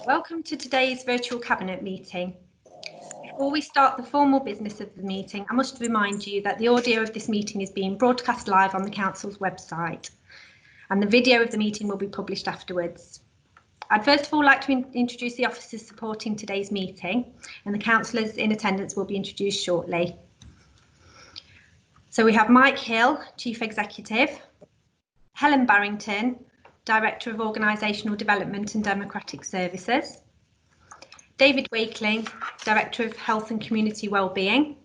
Welcome to today's virtual Cabinet meeting. Before we start the formal business of the meeting, I must remind you that the audio of this meeting is being broadcast live on the Council's website, and the video of the meeting will be published afterwards. I'd first of all like to introduce the officers supporting today's meeting, and the councillors in attendance will be introduced shortly. So we have Mike Hill, Chief Executive, Helen Barrington, Director of Organisational Development and Democratic Services, David Wakeling, Director of Health and Community Wellbeing,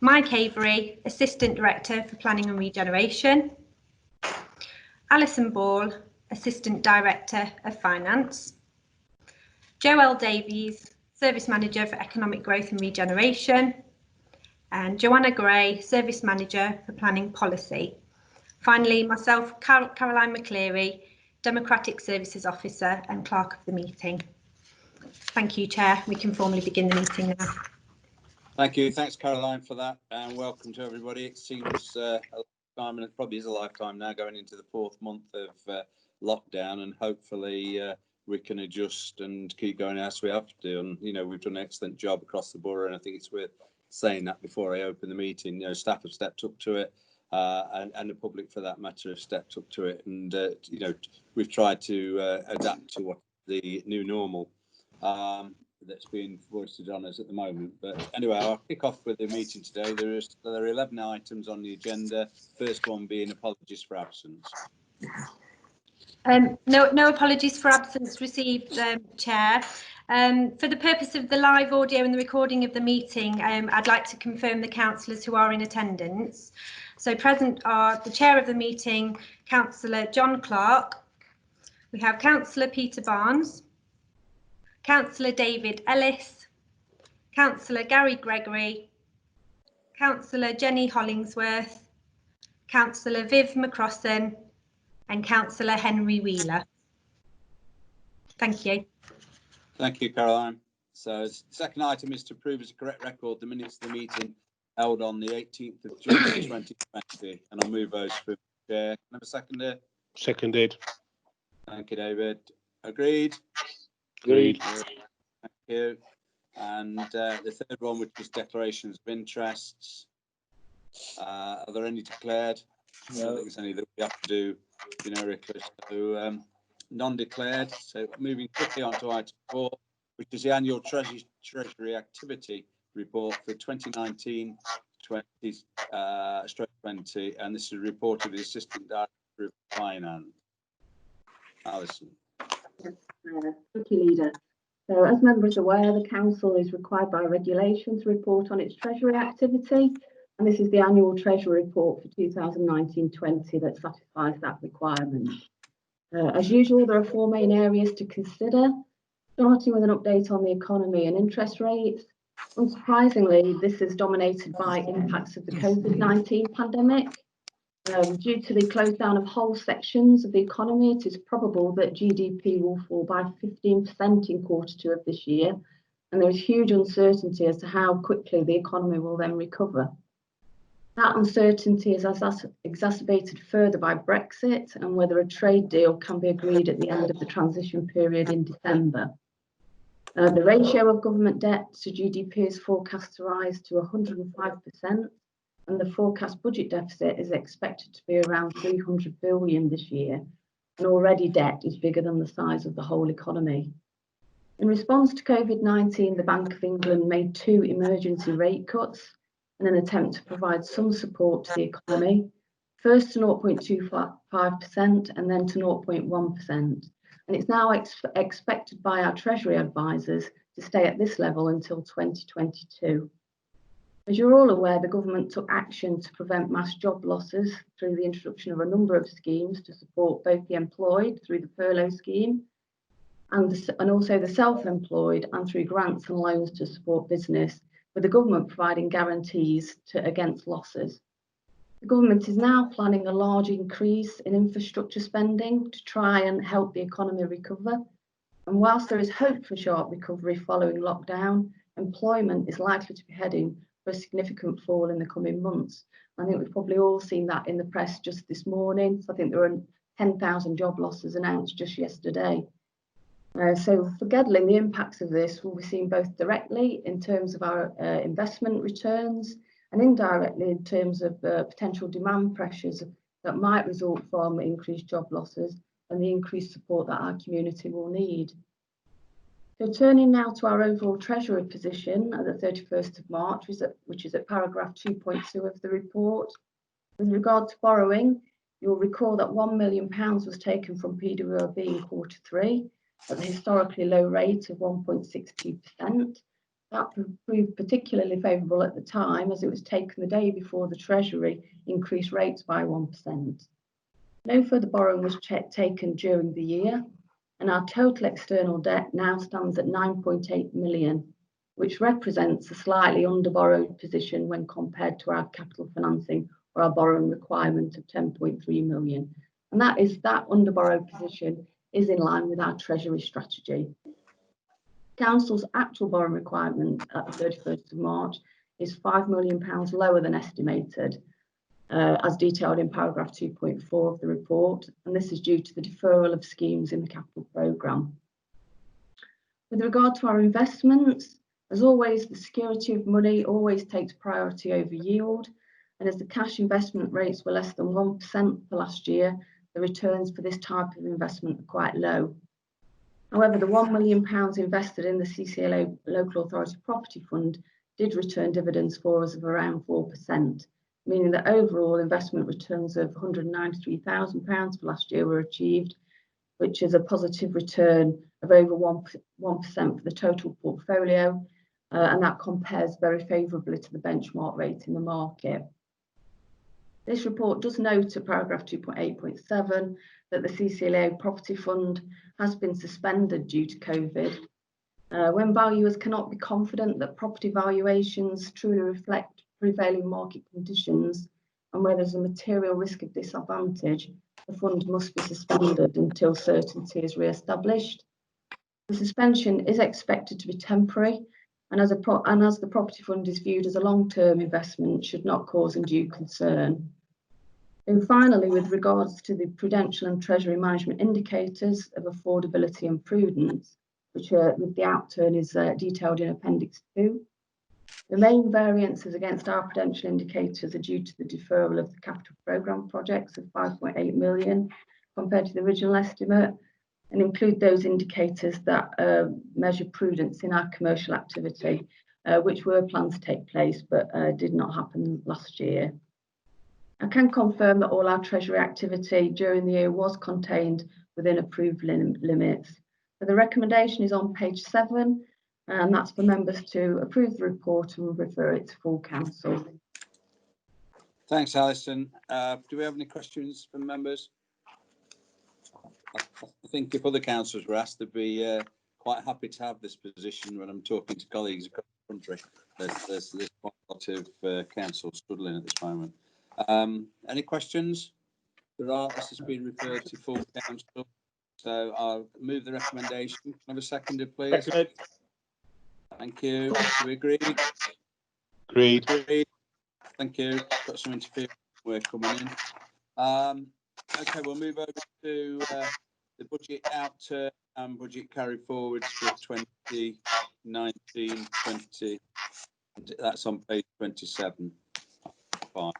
Mike Avery, Assistant Director for Planning and Regeneration, Alison Ball, Assistant Director of Finance, Joelle Davies, Service Manager for Economic Growth and Regeneration, and Joanna Gray, Service Manager for Planning Policy. Finally, myself, Caroline McCleary, Democratic Services Officer and Clerk of the meeting. Thank you, Chair. We can formally begin the meeting now. Thank you. Thanks, Caroline, for that, and welcome to everybody. It seems a lifetime, and it probably is a lifetime now, going into the 4th month of lockdown, and hopefully we can adjust and keep going as we have to. And you know, we've done an excellent job across the borough, and I think it's worth saying that before I open the meeting. You know, staff have stepped up to it, and the public, for that matter, have stepped up to it. And you know, we've tried to adapt to what the new normal that's being foisted on us at the moment. But anyway, I'll kick off with the meeting today. There are 11 items on the agenda. First one being apologies for absence. No apologies for absence received, Chair. For the purpose of the live audio and the recording of the meeting, I'd like to confirm the councillors who are in attendance. So present are the Chair of the meeting, Councillor John Clark. We have Councillor Peter Barnes, Councillor David Ellis, Councillor Gary Gregory, Councillor Jenny Hollingsworth, Councillor Viv McCrossan, and Councillor Henry Wheeler. Thank you. Thank you, Caroline. So the second item is to approve as a correct record the minutes of the meeting held on the 18th of June 2020, and I'll move those through. Chair, can I have a seconder? Seconded. Thank you, David. Agreed? Agreed. Thank you. And the third one, which is declarations of interests. Are there any declared? No. I don't think there's any that we have to do generically. So non-declared. So moving quickly on to item 4, which is the annual Treasury activity report for 2019-20, and this is reported to the Assistant Director of Finance. Alison. Yes, thank you, Leader. So as members are aware, the Council is required by regulation to report on its Treasury activity, and this is the annual Treasury report for 2019-20 that satisfies that requirement. As usual, there are 4 main areas to consider, starting with an update on the economy and interest rates. Unsurprisingly, this is dominated by impacts of the COVID-19 pandemic. Due to the close down of whole sections of the economy, it is probable that GDP will fall by 15% in Q2 of this year, and there is huge uncertainty as to how quickly the economy will then recover. That uncertainty is exacerbated further by Brexit and whether a trade deal can be agreed at the end of the transition period in December. The ratio of government debt to GDP is forecast to rise to 105%, and the forecast budget deficit is expected to be around 300 billion this year, and already debt is bigger than the size of the whole economy. In response to COVID-19, the Bank of England made 2 emergency rate cuts in an attempt to provide some support to the economy, first to 0.25% and then to 0.1%. And it's now expected by our Treasury advisors to stay at this level until 2022. As you're all aware, the government took action to prevent mass job losses through the introduction of a number of schemes to support both the employed through the furlough scheme and also the self-employed, and through grants and loans to support business, with the government providing guarantees against losses. The government is now planning a large increase in infrastructure spending to try and help the economy recover. And whilst there is hope for sharp recovery following lockdown, employment is likely to be heading for a significant fall in the coming months. I think we've probably all seen that in the press just this morning. So I think there were 10,000 job losses announced just yesterday. So for Gedling, the impacts of this will be seen both directly in terms of our investment returns and indirectly in terms of potential demand pressures that might result from increased job losses and the increased support that our community will need. So turning now to our overall treasury position at the 31st of March, which is at paragraph 2.2 of the report. With regard to borrowing, you'll recall that £1 million was taken from PWRB in Q3 at the historically low rate of 1.62%. That proved particularly favourable at the time, as it was taken the day before the Treasury increased rates by 1%. No further borrowing was taken during the year, and our total external debt now stands at 9.8 million, which represents a slightly under-borrowed position when compared to our capital financing or our borrowing requirement of 10.3 million. And that under-borrowed position is in line with our Treasury strategy. Council's actual borrowing requirement at the 31st of March is £5 million lower than estimated, as detailed in paragraph 2.4 of the report, and this is due to the deferral of schemes in the capital programme. With regard to our investments, as always, the security of money always takes priority over yield, and as the cash investment rates were less than 1% for last year, the returns for this type of investment are quite low. However, the £1 million invested in the CCLA Local Authority Property Fund did return dividends for us of around 4%, meaning that overall investment returns of £193,000 for last year were achieved, which is a positive return of over 1% for the total portfolio, and that compares very favourably to the benchmark rate in the market. This report does note at paragraph 2.8.7 that the CCLA Property Fund has been suspended due to COVID. When valuers cannot be confident that property valuations truly reflect prevailing market conditions and where there's a material risk of disadvantage, the fund must be suspended until certainty is re-established. The suspension is expected to be temporary, and as the property fund is viewed as a long-term investment, should not cause undue concern. And finally, with regards to the prudential and treasury management indicators of affordability and prudence, which with the outturn is detailed in Appendix 2, the main variances against our prudential indicators are due to the deferral of the capital programme projects of 5.8 million compared to the original estimate, and include those indicators that measure prudence in our commercial activity, which were planned to take place but did not happen last year. I can confirm that all our treasury activity during the year was contained within approved limits. So the recommendation is on page 7, and that's for members to approve the report and refer it to full council. Thanks, Alison. Do we have any questions from members? I think if other councillors were asked, they'd be quite happy to have this position when I'm talking to colleagues across the country. There's quite a lot of councils struggling at this moment. Any questions? There are. This has been referred to full council. So I'll move the recommendation. Can I have a seconder, please? Seconded. Thank you. Do we agree? Agreed. Agreed. Thank you. Got some interference work coming in. Okay, we'll move over to the budget outturn and budget carry forwards for 2019-20. That's on page 27. Fine.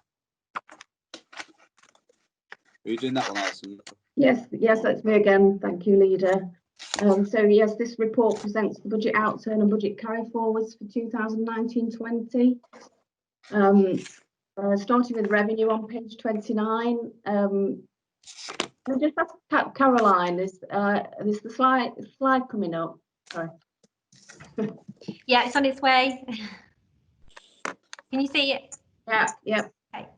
Are you doing that one, Alison? Yes, that's me again. Thank you, Leader. So yes, this report presents the budget outturn and budget carry forwards for 2019-20. Starting with revenue on page 29. I'll just ask Caroline, is the slide coming up? Sorry. Yeah, it's on its way. Can you see it? Yeah. Okay.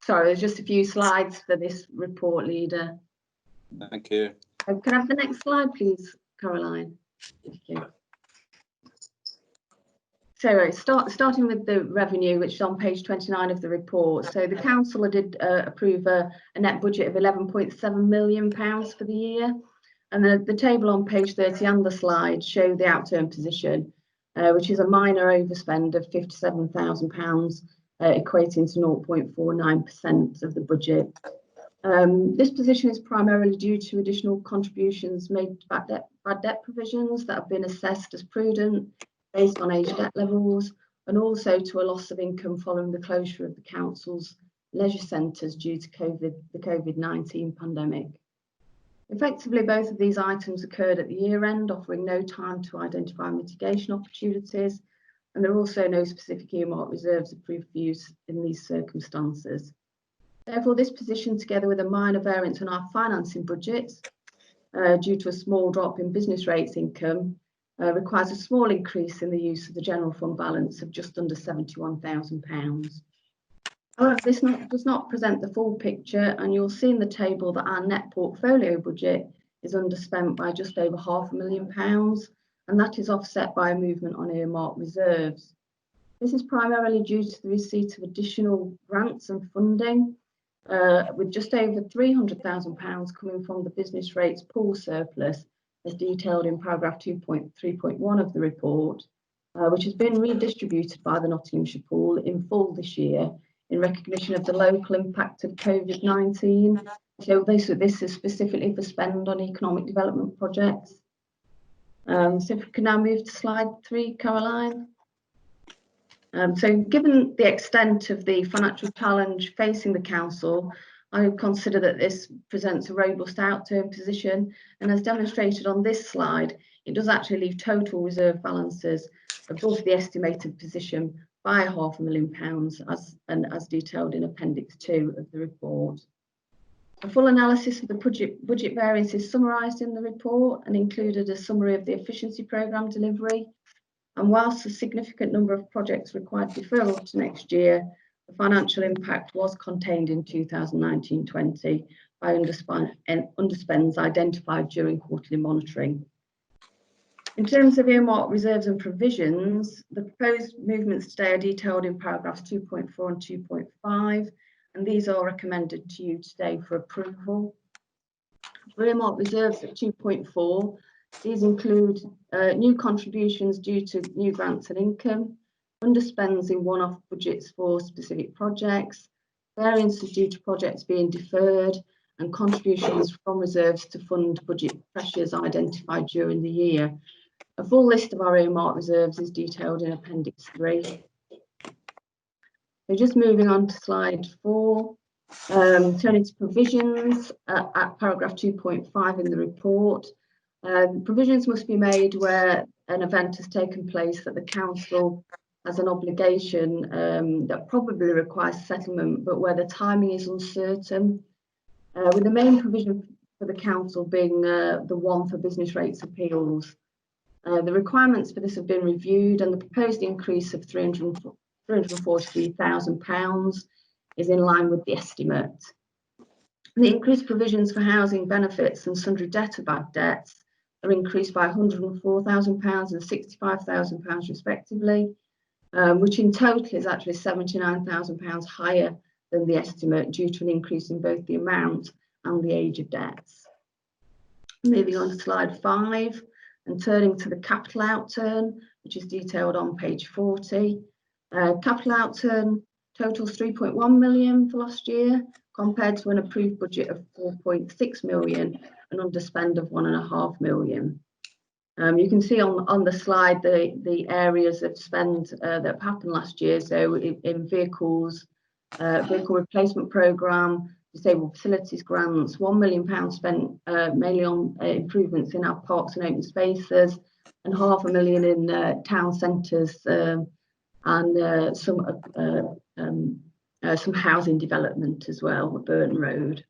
Sorry, there's just a few slides for this report, Leader. Thank you. Can I have the next slide, please, Caroline? Thank you. So starting with the revenue, which is on page 29 of the report. So the council did approve a net budget of £11.7 million for the year. And the table on page 30 and the slide show the outturn position, which is a minor overspend of £57,000, equating to 0.49% of the budget. This position is primarily due to additional contributions made to bad debt provisions that have been assessed as prudent based on age debt levels, and also to a loss of income following the closure of the council's leisure centres due to the COVID-19 pandemic. Effectively, both of these items occurred at the year end, offering no time to identify mitigation opportunities, and there are also no specific earmark reserves approved for use in these circumstances. Therefore, this position, together with a minor variance in our financing budgets due to a small drop in business rates income, requires a small increase in the use of the general fund balance of just under £71,000. However, this does not present the full picture, and you'll see in the table that our net portfolio budget is underspent by just over £500,000, and that is offset by a movement on earmark reserves. This is primarily due to the receipt of additional grants and funding, with just over £300,000 coming from the business rates pool surplus, as detailed in paragraph 2.3.1 of the report, which has been redistributed by the Nottinghamshire pool in full this year in recognition of the local impact of COVID-19. So this is specifically for spend on economic development projects. So if we can now move to slide 3, Caroline. So given the extent of the financial challenge facing the council, I would consider that this presents a robust outturn position, and as demonstrated on this slide, it does actually leave total reserve balances above the estimated position by £500,000 as detailed in Appendix 2 of the report. A full analysis of the budget variance is summarised in the report and included a summary of the efficiency programme delivery. And whilst a significant number of projects required deferral to next year, the financial impact was contained in 2019-20 by underspends identified during quarterly monitoring. In terms of earmark reserves and provisions, the proposed movements today are detailed in paragraphs 2.4 and 2.5, and these are recommended to you today for approval. For earmark reserves at 2.4, these include new contributions due to new grants and income, underspends in one-off budgets for specific projects, variances due to projects being deferred, and contributions from reserves to fund budget pressures identified during the year. A full list of our earmark reserves is detailed in Appendix 3. So just moving on to slide 4, turning to provisions at paragraph 2.5 in the report. Provisions must be made where an event has taken place that the council has an obligation that probably requires settlement, but where the timing is uncertain, with the main provision for the council being the one for business rates appeals. The requirements for this have been reviewed, and the proposed increase of £343,000 is in line with the estimate. The increased provisions for housing benefits and sundry debtor bad debts are increased by £104,000 and £65,000 respectively, which in total is actually £79,000 higher than the estimate due to an increase in both the amount and the age of debts. Moving on to slide 5 and turning to the capital outturn, which is detailed on page 40. Capital outturn totals £3.1 million for last year, compared to an approved budget of £4.6 million and underspend of £1.5 million. You can see on the slide the areas of spend that happened last year. So in vehicles, vehicle replacement programme, disabled facilities grants, £1 million spent mainly on improvements in our parks and open spaces, and £500,000 in town centres and some housing development as well at Burton Road.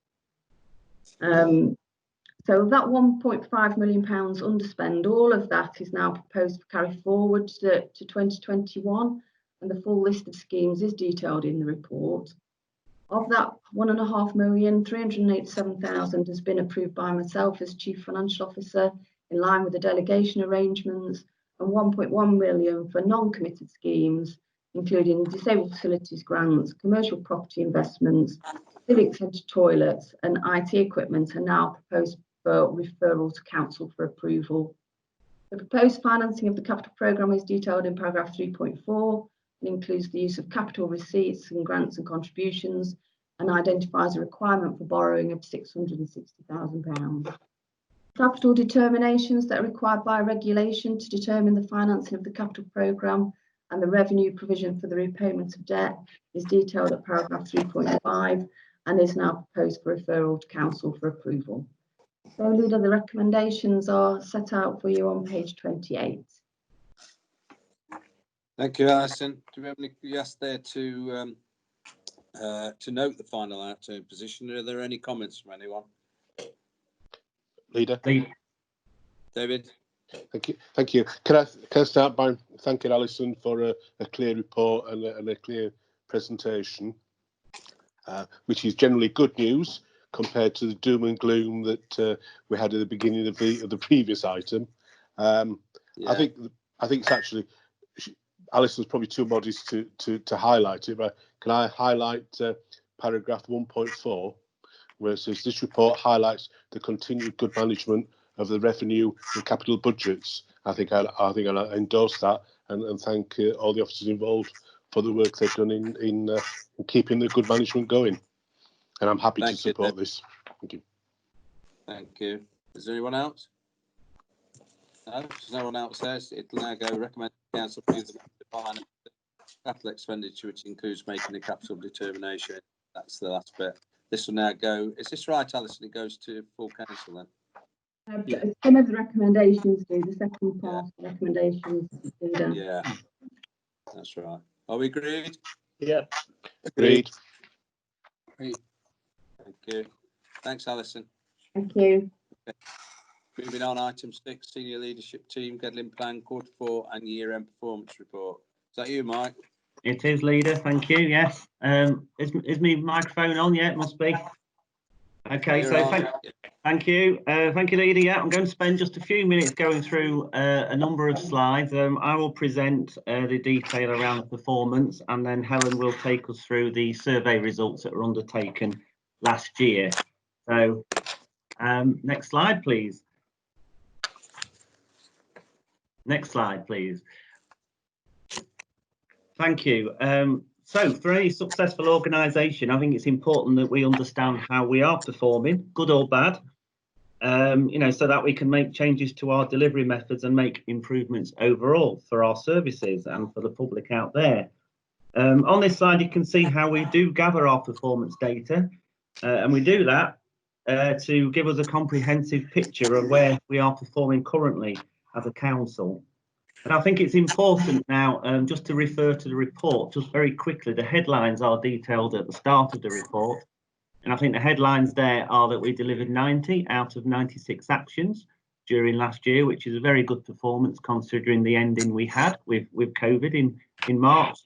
So that £1.5 million underspend, all of that is now proposed to carry forward to 2021, and the full list of schemes is detailed in the report. Of that £1.5 million, £387,000 has been approved by myself as Chief Financial Officer in line with the delegation arrangements, and £1.1 million for non-committed schemes, including disabled facilities grants, commercial property investments, civic centre toilets and IT equipment are now proposed for referral to council for approval. The proposed financing of the capital programme is detailed in paragraph 3.4 and includes the use of capital receipts and grants and contributions and identifies a requirement for borrowing of £660,000. Capital determinations that are required by regulation to determine the financing of the capital programme and the revenue provision for the repayment of debt is detailed at paragraph 3.5 and is now proposed for referral to council for approval. So, Leader, the recommendations are set out for you on page 28. Thank you, Alison. Do we have any yes there to note the final outturn position? Are there any comments from anyone? Leader. David? Thank you. Can I start by thanking Alison for a clear report and a clear presentation, which is generally good news compared to the doom and gloom that we had at the beginning of the previous item. Yeah. I think it's actually Alison's probably too modest to highlight it, but can I highlight paragraph 1.4, where it says this report highlights the continued good management of the revenue and capital budgets. I think I'll endorse that and thank all the officers involved for the work they've done in keeping the good management going. And I'm happy to support this. Thank you. Thank you. Is there anyone else? No, there's no one else there. It'll now go recommend the council approve the final capital expenditure, which includes making a capital determination. That's the last bit. This will now go. Is this right, Alison? It goes to full council then. Some of the recommendations do. The second part of the recommendations do that. Yeah, that's right. Are we agreed? Yeah. Agreed. Thank you. Thanks, Alison. Thank you. Okay. Moving on, item 6, senior leadership team, Gedling Plan, quarter 4 and year-end performance report. Is that you, Mike? It is, Leader. Thank you. Yes. Is my microphone on? Yeah, it must be. Okay. You're so on. thank you. Thank you, Leader. Yeah, I'm going to spend just a few minutes going through a number of slides. I will present the detail around the performance, and then Helen will take us through the survey results that were undertaken last year. So, next slide, please. Next slide, please. Thank you. So for any successful organisation, I think it's important that we understand how we are performing, good or bad, so that we can make changes to our delivery methods and make improvements overall for our services and for the public out there. On this slide, you can see how we do gather our performance data, and we do that to give us a comprehensive picture of where we are performing currently as a council. And I think it's important now just to refer to the report just very quickly. The headlines are detailed at the start of the report. And I think the headlines there are that we delivered 90 out of 96 actions during last year, which is a very good performance considering the ending we had with COVID in March.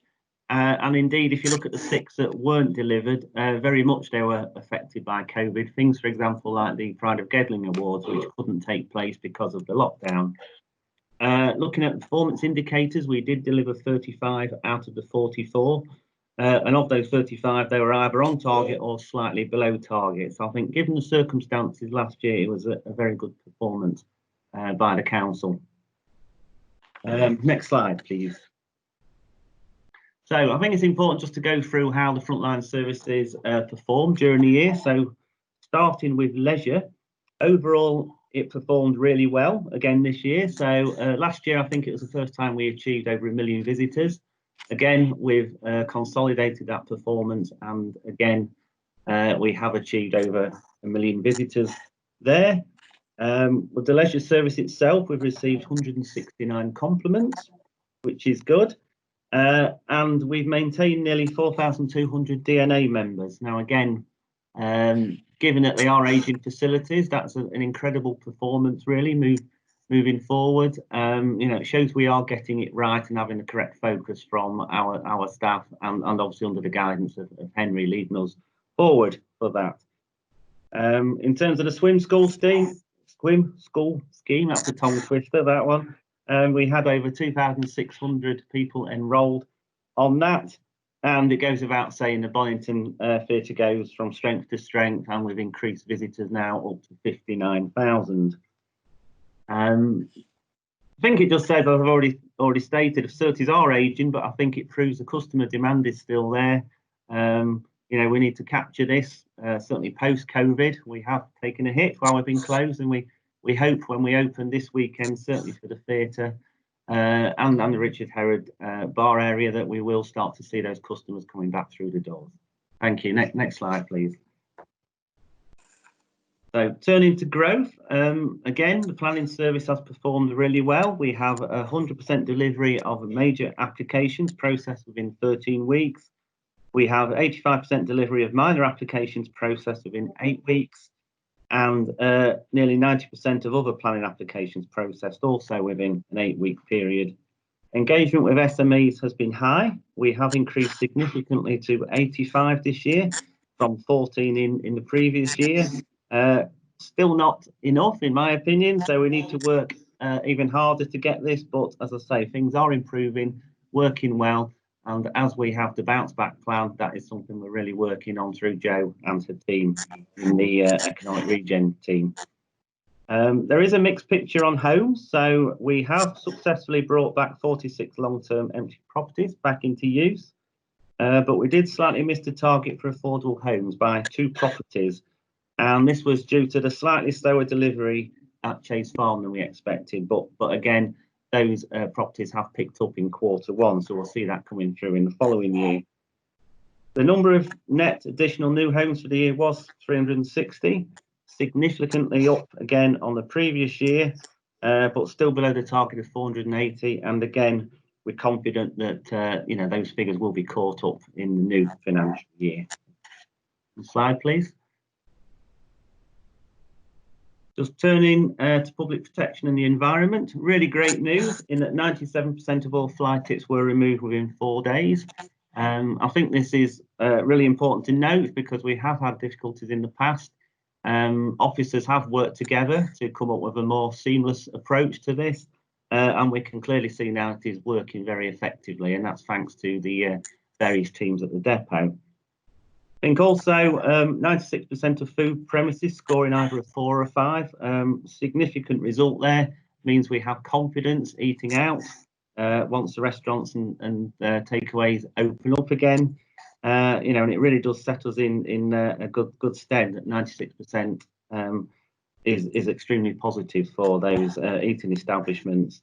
And indeed, if you look at the 6 that weren't delivered, very much they were affected by COVID. Things, for example, like the Pride of Gedling Awards, which couldn't take place because of the lockdown. Looking at the performance indicators, we did deliver 35 out of the 44. And of those 35, they were either on target or slightly below target. So I think given the circumstances last year, it was a very good performance by the council. Next slide, please. So I think it's important just to go through how the frontline services performed during the year. So starting with leisure, overall, it performed really well again this year. So last year, I think it was the first time we achieved over 1 million visitors. Again, we've consolidated that performance, and again, we have achieved over 1 million visitors there. With the leisure service itself, we've received 169 compliments, which is good. And we've maintained nearly 4,200 DNA members. Now, again, given that they are aging facilities, that's an incredible performance, really, moving forward. It shows we are getting it right and having the correct focus from our staff, and obviously under the guidance of Henry leading us forward for that. In terms of the swim school scheme, that's a tongue twister, that one. We had over 2,600 people enrolled on that. And it goes without saying the Bonington Theatre goes from strength to strength, and we've increased visitors now up to 59,000. I think it just says, as I've already stated, the facilities are aging, but I think it proves the customer demand is still there. you know, we need to capture this. Certainly post-COVID, we have taken a hit while we've been closed, and we hope when we open this weekend, certainly for the theatre and the Richard Herod bar area, that we will start to see those customers coming back through the doors. Thank you. Next slide, please. So turning to growth, again, the planning service has performed really well. We have 100% delivery of major applications processed within 13 weeks. We have 85% delivery of minor applications processed within 8 weeks, and nearly 90% of other planning applications processed also within an 8-week period. Engagement with SMEs has been high. We have increased significantly to 85 this year from 14 in the previous year. Still not enough, in my opinion, so we need to work even harder to get this, but as I say, things are improving, working well, and as we have the bounce back plan, that is something we're really working on through Jo and her team in the economic regen team. There is a mixed picture on homes, so we have successfully brought back 46 long-term empty properties back into use, but we did slightly miss the target for affordable homes by 2 properties. And this was due to the slightly slower delivery at Chase Farm than we expected. But again, those properties have picked up in Q1, so we'll see that coming through in the following year. The number of net additional new homes for the year was 360, significantly up again on the previous year, but still below the target of 480. And again, we're confident that you know, those figures will be caught up in the new financial year. Next slide, please. Just turning to public protection and the environment, really great news in that 97% of all fly tips were removed within 4 days. I think this is really important to note because we have had difficulties in the past. Officers have worked together to come up with a more seamless approach to this, and we can clearly see now it is working very effectively, and that's thanks to the various teams at the depot. I think also 96% of food premises scoring either a 4 or a 5. Significant result there, means we have confidence eating out once the restaurants and takeaways open up again. You know, and it really does set us in a good stead. 96% is extremely positive for those eating establishments.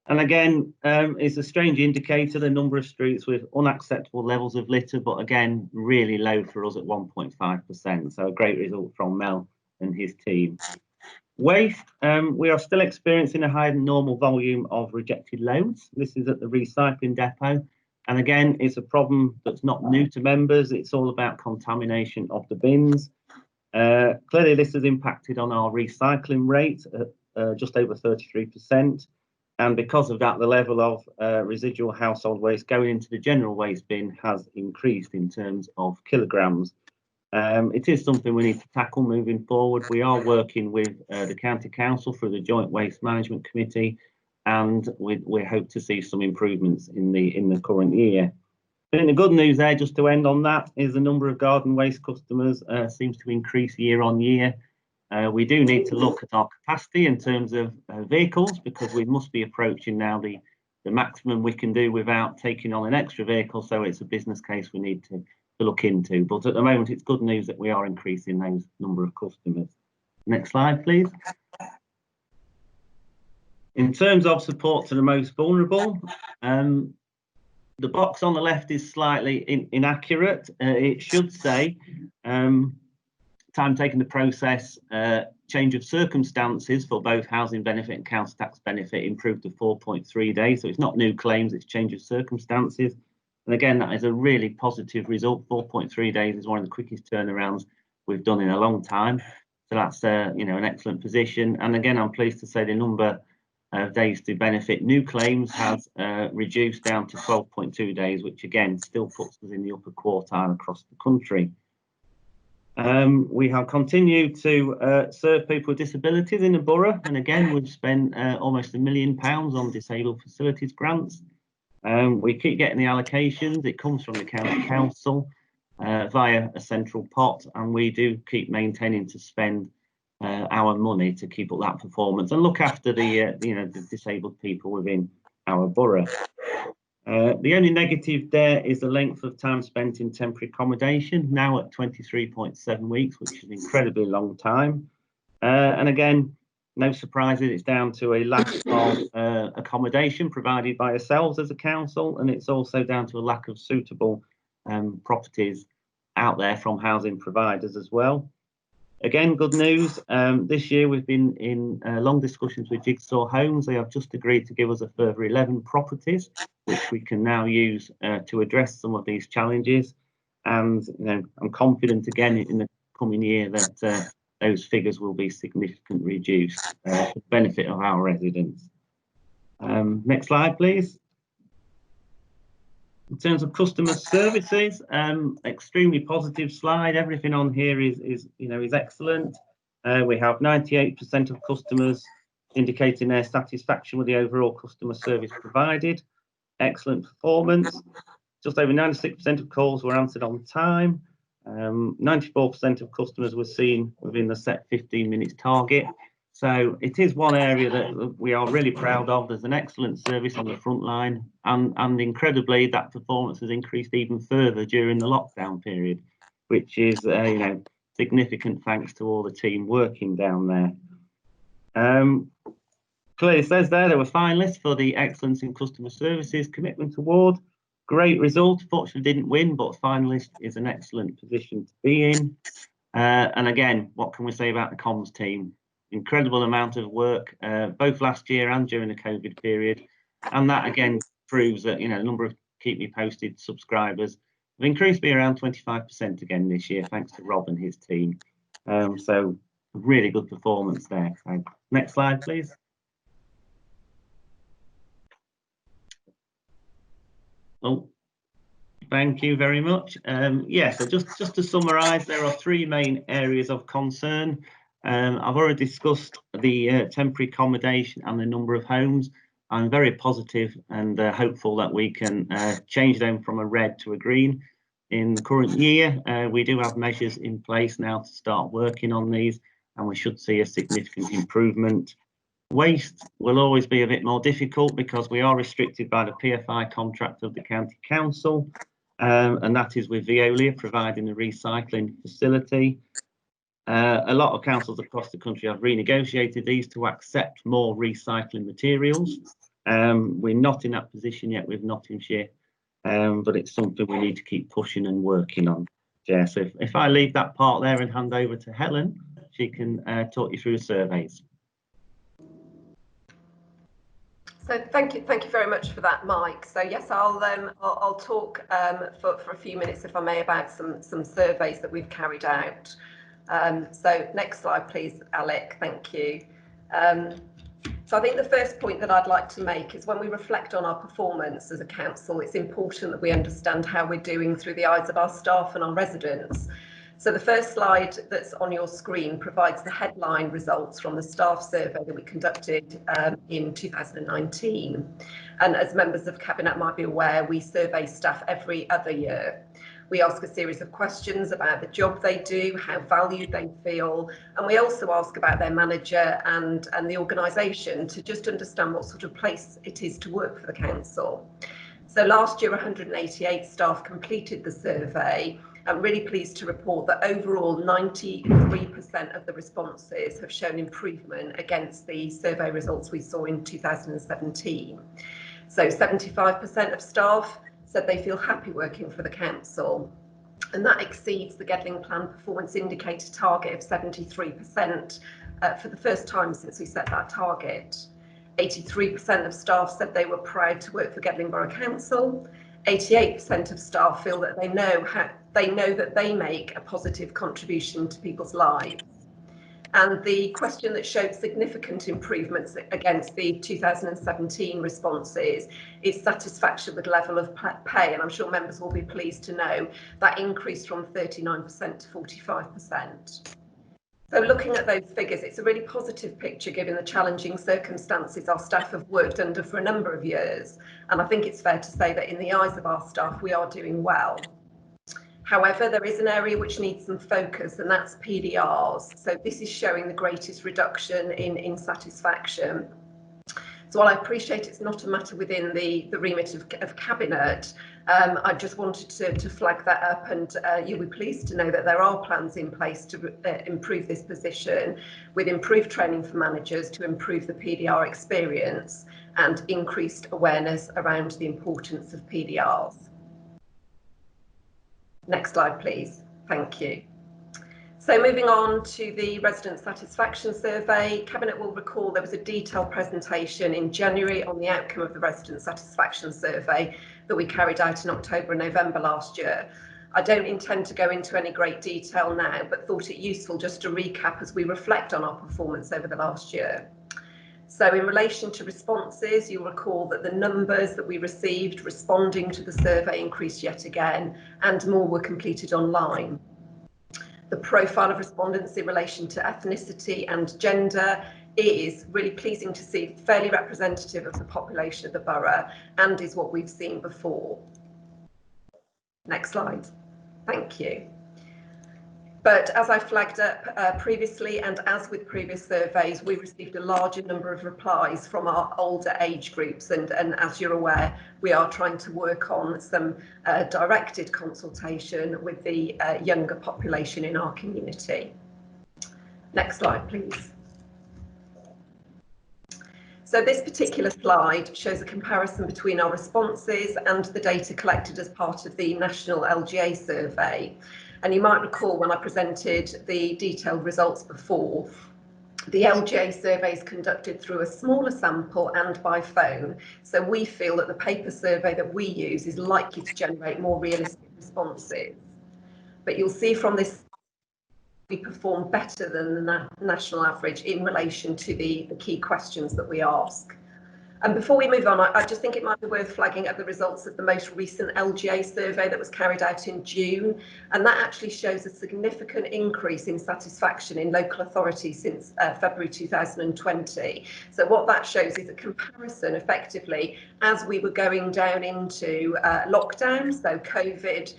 And again, it's a strange indicator, the number of streets with unacceptable levels of litter, but again, really low for us at 1.5%. So a great result from Mel and his team. Waste, we are still experiencing a higher than normal volume of rejected loads. This is at the recycling depot. And again, it's a problem that's not new to members. It's all about contamination of the bins. Clearly, this has impacted on our recycling rate at just over 33%. And because of that, the level of residual household waste going into the general waste bin has increased in terms of kilograms. It is something we need to tackle moving forward. We are working with the County Council through the Joint Waste Management Committee, and we hope to see some improvements in the current year. I think the good news there, just to end on that, is the number of garden waste customers seems to increase year on year. We do need to look at our capacity in terms of vehicles, because we must be approaching now the maximum we can do without taking on an extra vehicle. So it's a business case we need to look into. But at the moment, it's good news that we are increasing those number of customers. Next slide, please. In terms of support to the most vulnerable, the box on the left is slightly inaccurate. It should say time taken to process change of circumstances for both housing benefit and council tax benefit improved to 4.3 days. So it's not new claims, it's change of circumstances. And again, that is a really positive result. 4.3 days is one of the quickest turnarounds we've done in a long time. So that's you know, an excellent position. And again, I'm pleased to say the number of days to benefit new claims has reduced down to 12.2 days, which again still puts us in the upper quartile across the country. We have continued to serve people with disabilities in the borough, and again we've spent almost £1 million on disabled facilities grants. We keep getting the allocations. It comes from the county council via a central pot, and we do keep maintaining to spend our money to keep up that performance and look after the you know, the disabled people within our borough. The only negative there is the length of time spent in temporary accommodation, now at 23.7 weeks, which is an incredibly long time. And again, no surprises, it's down to a lack of accommodation provided by ourselves as a council, and it's also down to a lack of suitable properties out there from housing providers as well. Again, good news, this year we've been in long discussions with Jigsaw Homes. They have just agreed to give us a further 11 properties, which we can now use to address some of these challenges. And I'm confident again in the coming year that those figures will be significantly reduced for the benefit of our residents. Next slide, please. In terms of customer services, extremely positive slide. Everything on here is excellent. We have 98% of customers indicating their satisfaction with the overall customer service provided. Excellent performance. Just over 96% of calls were answered on time. 94% of customers were seen within the set 15 minutes target. So it is one area that we are really proud of. There's an excellent service on the front line, and incredibly that performance has increased even further during the lockdown period, which is significant thanks to all the team working down there. Clearly says there were finalists for the Excellence in Customer Services Commitment Award. Great result. Fortunately didn't win, but finalist is an excellent position to be in. And again, what can we say about the comms team? Incredible amount of work, both last year and during the COVID period. And that again proves that, the number of Keep Me Posted subscribers have increased by around 25% again this year, thanks to Rob and his team. So really good performance there. So, next slide, please. Oh, thank you very much. So just to summarise, there are three main areas of concern. I've already discussed the temporary accommodation and the number of homes. I'm very positive and hopeful that we can change them from a red to a green in the current year. We do have measures in place now to start working on these, and we should see a significant improvement. Waste will always be a bit more difficult because we are restricted by the PFI contract of the County Council, and that is with Veolia providing the recycling facility. A lot of councils across the country have renegotiated these to accept more recycling materials. We're not in that position yet with Nottinghamshire, but it's something we need to keep pushing and working on. Yeah, so if I leave that part there and hand over to Helen, she can talk you through the surveys. So thank you very much for that, Mike. So yes, I'll talk for a few minutes, if I may, about some surveys that we've carried out. So next slide, please, Alec. Thank you. So I think the first point that I'd like to make is when we reflect on our performance as a council, it's important that we understand how we're doing through the eyes of our staff and our residents. So the first slide that's on your screen provides the headline results from the staff survey that we conducted in 2019. And as members of Cabinet might be aware, we survey staff every other year. We ask a series of questions about the job they do, how valued they feel, and we also ask about their manager and the organisation to just understand what sort of place it is to work for the council. So last year, 188 staff completed the survey. I'm really pleased to report that overall 93% of the responses have shown improvement against the survey results we saw in 2017. So 75% of staff said they feel happy working for the council, and that exceeds the Gedling Plan Performance Indicator target of 73% for the first time since we set that target. 83% of staff said they were proud to work for Gedling Borough Council. 88% of staff feel that they know that they make a positive contribution to people's lives. And the question that showed significant improvements against the 2017 responses is satisfaction with level of pay. And I'm sure members will be pleased to know that increased from 39% to 45%. So looking at those figures, it's a really positive picture given the challenging circumstances our staff have worked under for a number of years. And I think it's fair to say that in the eyes of our staff, we are doing well. However, there is an area which needs some focus, and that's PDRs. So this is showing the greatest reduction in satisfaction. So while I appreciate it's not a matter within the remit of Cabinet, I just wanted to flag that up, and you'll be pleased to know that there are plans in place to improve this position, with improved training for managers to improve the PDR experience and increased awareness around the importance of PDRs. Next slide, please. Thank you. So moving on to the resident satisfaction survey, Cabinet will recall there was a detailed presentation in January on the outcome of the resident satisfaction survey that we carried out in October and November last year. I don't intend to go into any great detail now, but thought it useful just to recap as we reflect on our performance over the last year. So in relation to responses, you'll recall that the numbers that we received responding to the survey increased yet again, and more were completed online. The profile of respondents in relation to ethnicity and gender is really pleasing to see, fairly representative of the population of the borough, and is what we've seen before. Next slide. Thank you. But as I flagged up previously, and as with previous surveys, we received a larger number of replies from our older age groups, and as you're aware, we are trying to work on some directed consultation with the younger population in our community. Next slide, please. So this particular slide shows a comparison between our responses and the data collected as part of the National LGA survey. And you might recall when I presented the detailed results before, the LGA survey is conducted through a smaller sample and by phone. So we feel that the paper survey that we use is likely to generate more realistic responses. But you'll see from this, we perform better than the national average in relation to the key questions that we ask. And before we move on, I just think it might be worth flagging up the results of the most recent LGA survey that was carried out in June. And that actually shows a significant increase in satisfaction in local authorities since February 2020. So what that shows is a comparison effectively as we were going down into lockdown. So COVID,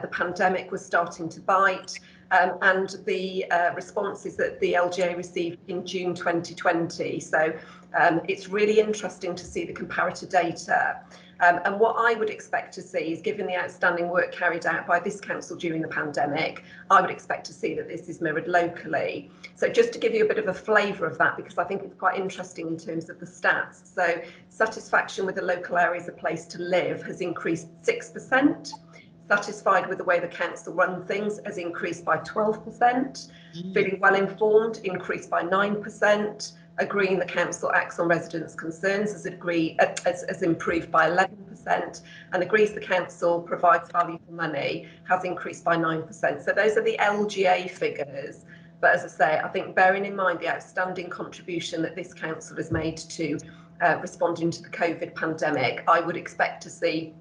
the pandemic was starting to bite. And the responses that the LGA received in June 2020. So it's really interesting to see the comparator data. And what I would expect to see is, given the outstanding work carried out by this council during the pandemic, I would expect to see that this is mirrored locally. So just to give you a bit of a flavour of that, because I think it's quite interesting in terms of the stats. So satisfaction with the local area as a place to live has increased 6%. Satisfied with the way the council run things has increased by 12%. Feeling well informed increased by 9%. Agreeing the council acts on residents' concerns has improved by 11%, and agrees the council provides value for money has increased by 9%. So those are the LGA figures. But as I say, I think bearing in mind the outstanding contribution that this council has made to responding to the COVID pandemic, I would expect to see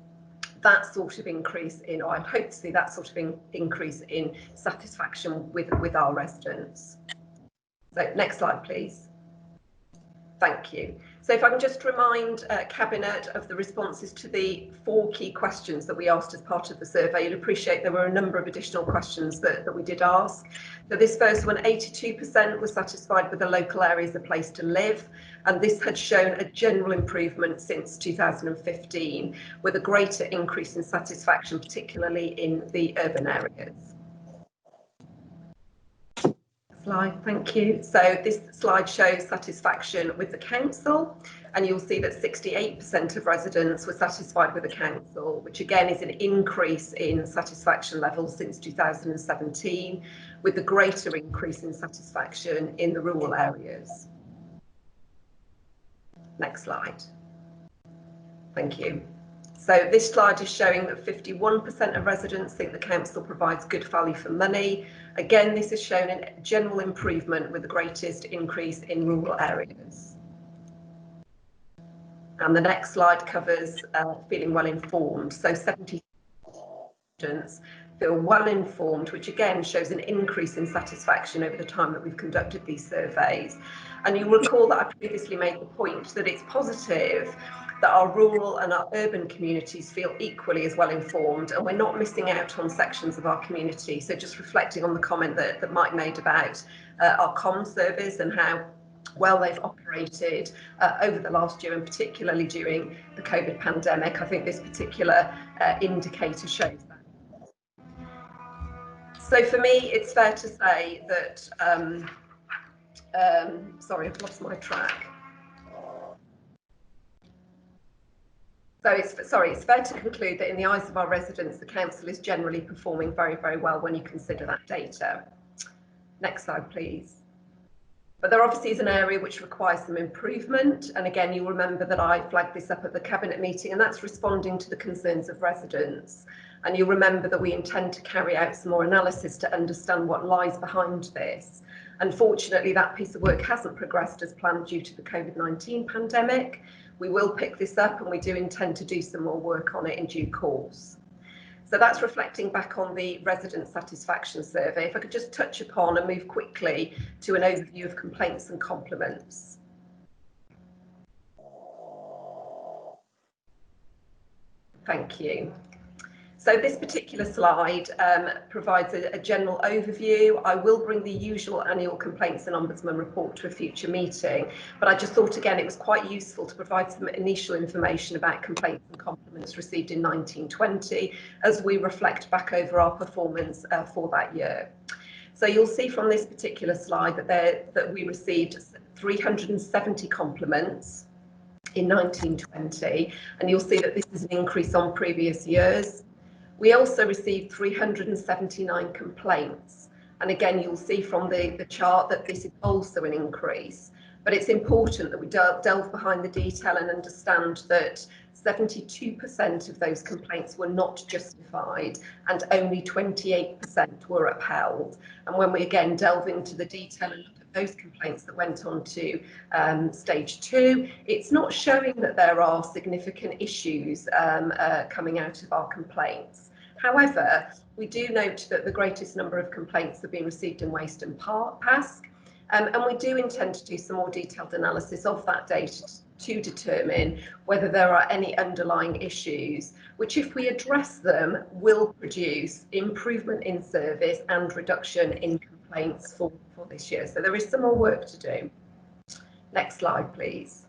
that sort of increase in, or I hope to see that sort of increase in satisfaction with our residents. So next slide, please. Thank you. So if I can just remind Cabinet of the responses to the 4 key questions that we asked as part of the survey. You'll appreciate there were a number of additional questions that we did ask. So this first one, 82% were satisfied with the local area as a place to live. And this had shown a general improvement since 2015, with a greater increase in satisfaction, particularly in the urban areas. Slide, thank you. So this slide shows satisfaction with the council, and you'll see that 68% of residents were satisfied with the council, which again is an increase in satisfaction levels since 2017, with a greater increase in satisfaction in the rural areas. Next slide. Thank you. So this slide is showing that 51% of residents think the council provides good value for money. Again, this has shown a general improvement with the greatest increase in rural areas. And the next slide covers feeling well informed. So 70% residents feel well informed, which again shows an increase in satisfaction over the time that we've conducted these surveys. And you'll recall that I previously made the point that it's positive that our rural and our urban communities feel equally as well informed, and we're not missing out on sections of our community. So just reflecting on the comment that Mike made about our comm service and how well they've operated over the last year, and particularly during the COVID pandemic. I think this particular indicator shows that. So for me, it's fair to say that, sorry, I've lost my track. So it's fair to conclude that in the eyes of our residents, the council is generally performing very, very well when you consider that data. Next slide, please. But there obviously is an area which requires some improvement. And again, you'll remember that I flagged this up at the Cabinet meeting, and that's responding to the concerns of residents. And you'll remember that we intend to carry out some more analysis to understand what lies behind this. Unfortunately, that piece of work hasn't progressed as planned due to the COVID-19 pandemic. We will pick this up, and we do intend to do some more work on it in due course. So that's reflecting back on the resident satisfaction survey. If I could just touch upon and move quickly to an overview of complaints and compliments. Thank you. So this particular slide provides a general overview. I will bring the usual annual complaints and ombudsman report to a future meeting, but I just thought again it was quite useful to provide some initial information about complaints and compliments received in 1920 as we reflect back over our performance for that year. So you'll see from this particular slide that we received 370 compliments in 1920, and you'll see that this is an increase on previous years. We also received 379 complaints. And again, you'll see from the chart that this is also an increase. But it's important that we delve behind the detail and understand that 72% of those complaints were not justified and only 28% were upheld. And when we again delve into the detail and look at those complaints that went on to stage 2, it's not showing that there are significant issues coming out of our complaints. However, we do note that the greatest number of complaints have been received in waste and PASC, and we do intend to do some more detailed analysis of that data to determine whether there are any underlying issues, which if we address them will produce improvement in service and reduction in complaints for this year. So there is some more work to do. Next slide, please.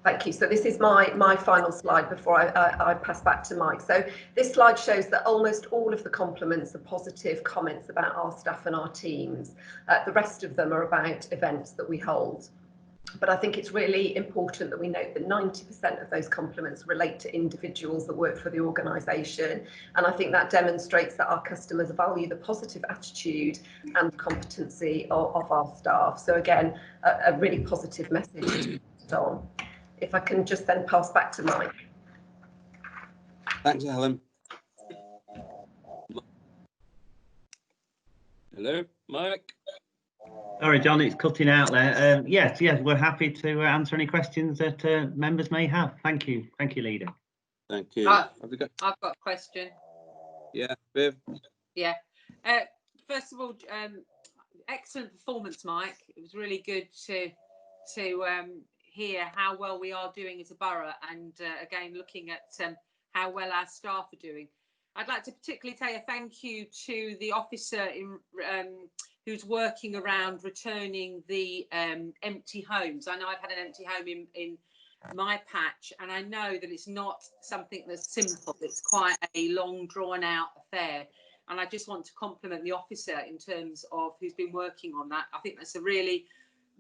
Thank you. So this is my final slide before I pass back to Mike. So this slide shows that almost all of the compliments are positive comments about our staff and our teams. The rest of them are about events that we hold. But I think it's really important that we note that 90% of those compliments relate to individuals that work for the organisation. And I think that demonstrates that our customers value the positive attitude and competency of our staff. So again, a really positive message to on. If I can just then pass back to Mike. Thanks, Helen. Hello, Mike. Sorry, John, it's cutting out there. Yes, we're happy to answer any questions that members may have. Thank you, Leader. Thank you. I've got a question. Yeah, Viv. Yeah. First of all, excellent performance, Mike. It was really good to hear how well we are doing as a borough, and again looking at how well our staff are doing. I'd like to particularly say a thank you to the officer who's working around returning the empty homes. I know I've had an empty home in my patch, and I know that it's not something that's simple. It's quite a long, drawn out affair, and I just want to compliment the officer in terms of who's been working on that. I think that's a really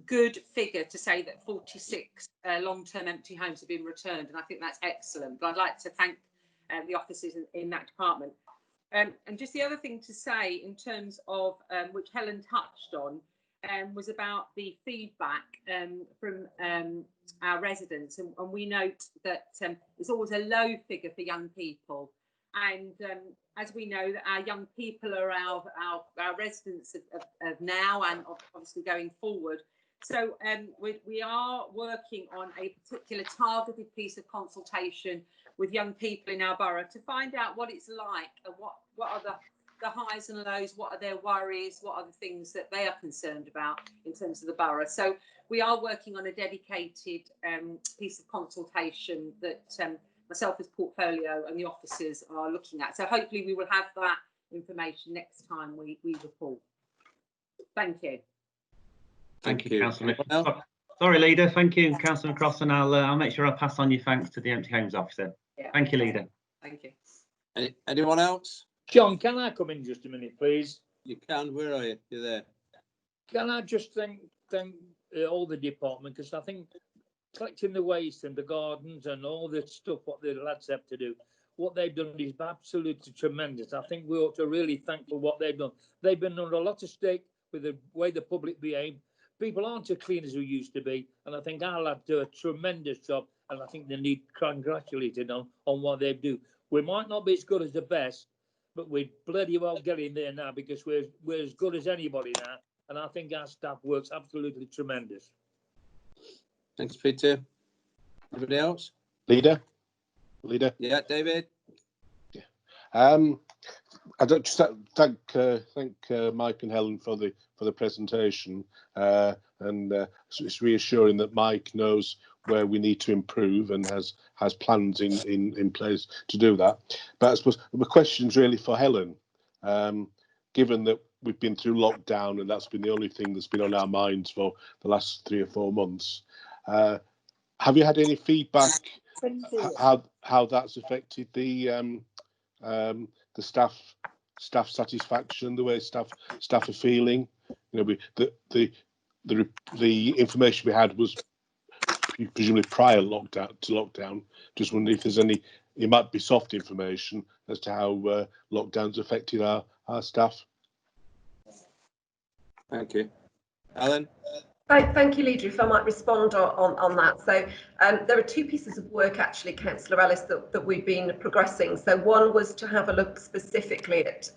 good figure to say that 46 long-term empty homes have been returned, and I think that's excellent. But I'd like to thank the officers in that department. And just the other thing to say in terms of which Helen touched on was about the feedback from our residents, and we note that it's always a low figure for young people, and as we know that our young people are our residents of now and obviously going forward. So we are working on a particular targeted piece of consultation with young people in our borough to find out what it's like and what are the highs and lows, what are their worries, what are the things that they are concerned about in terms of the borough. So we are working on a dedicated piece of consultation that myself as portfolio and the officers are looking at. So hopefully we will have that information next time we report. Thank you. Thank you, Councillor. Sorry, Leader. Thank you, Councillor Cross, and I'll make sure I pass on your thanks to the Empty Homes Officer. Yeah. Thank you, Leader. Thank you. Anyone else? John, can I come in just a minute, please? You can. Where are you? You're there. Can I just thank all the department, because I think collecting the waste and the gardens and all the stuff what the lads have to do, what they've done is absolutely tremendous. I think we ought to really thank for what they've done. They've been under a lot of stake with the way the public behave. People aren't as clean as we used to be, and I think our lads do a tremendous job, and I think they need congratulated on what they do. We might not be as good as the best, but we're bloody well getting there now, because we're as good as anybody now, and I think our staff works absolutely tremendous. Thanks, Peter. Anybody else? Leader? Yeah, David. I don't just thank Mike and Helen for the presentation, and it's reassuring that Mike knows where we need to improve and has plans in place to do that. But I suppose the question's really for Helen, given that we've been through lockdown and that's been the only thing that's been on our minds for the last 3 or 4 months. Have you had any feedback how that's affected the staff satisfaction, the way staff are feeling? You know, the information we had was presumably prior lockdown. Just wondering if there's any, it might be soft information as to how lockdowns affected our staff. Thank you. Alan? Thank you, Leader. If I might respond on that. So there are 2 pieces of work, actually, Councillor Ellis, that we've been progressing. So one was to have a look specifically at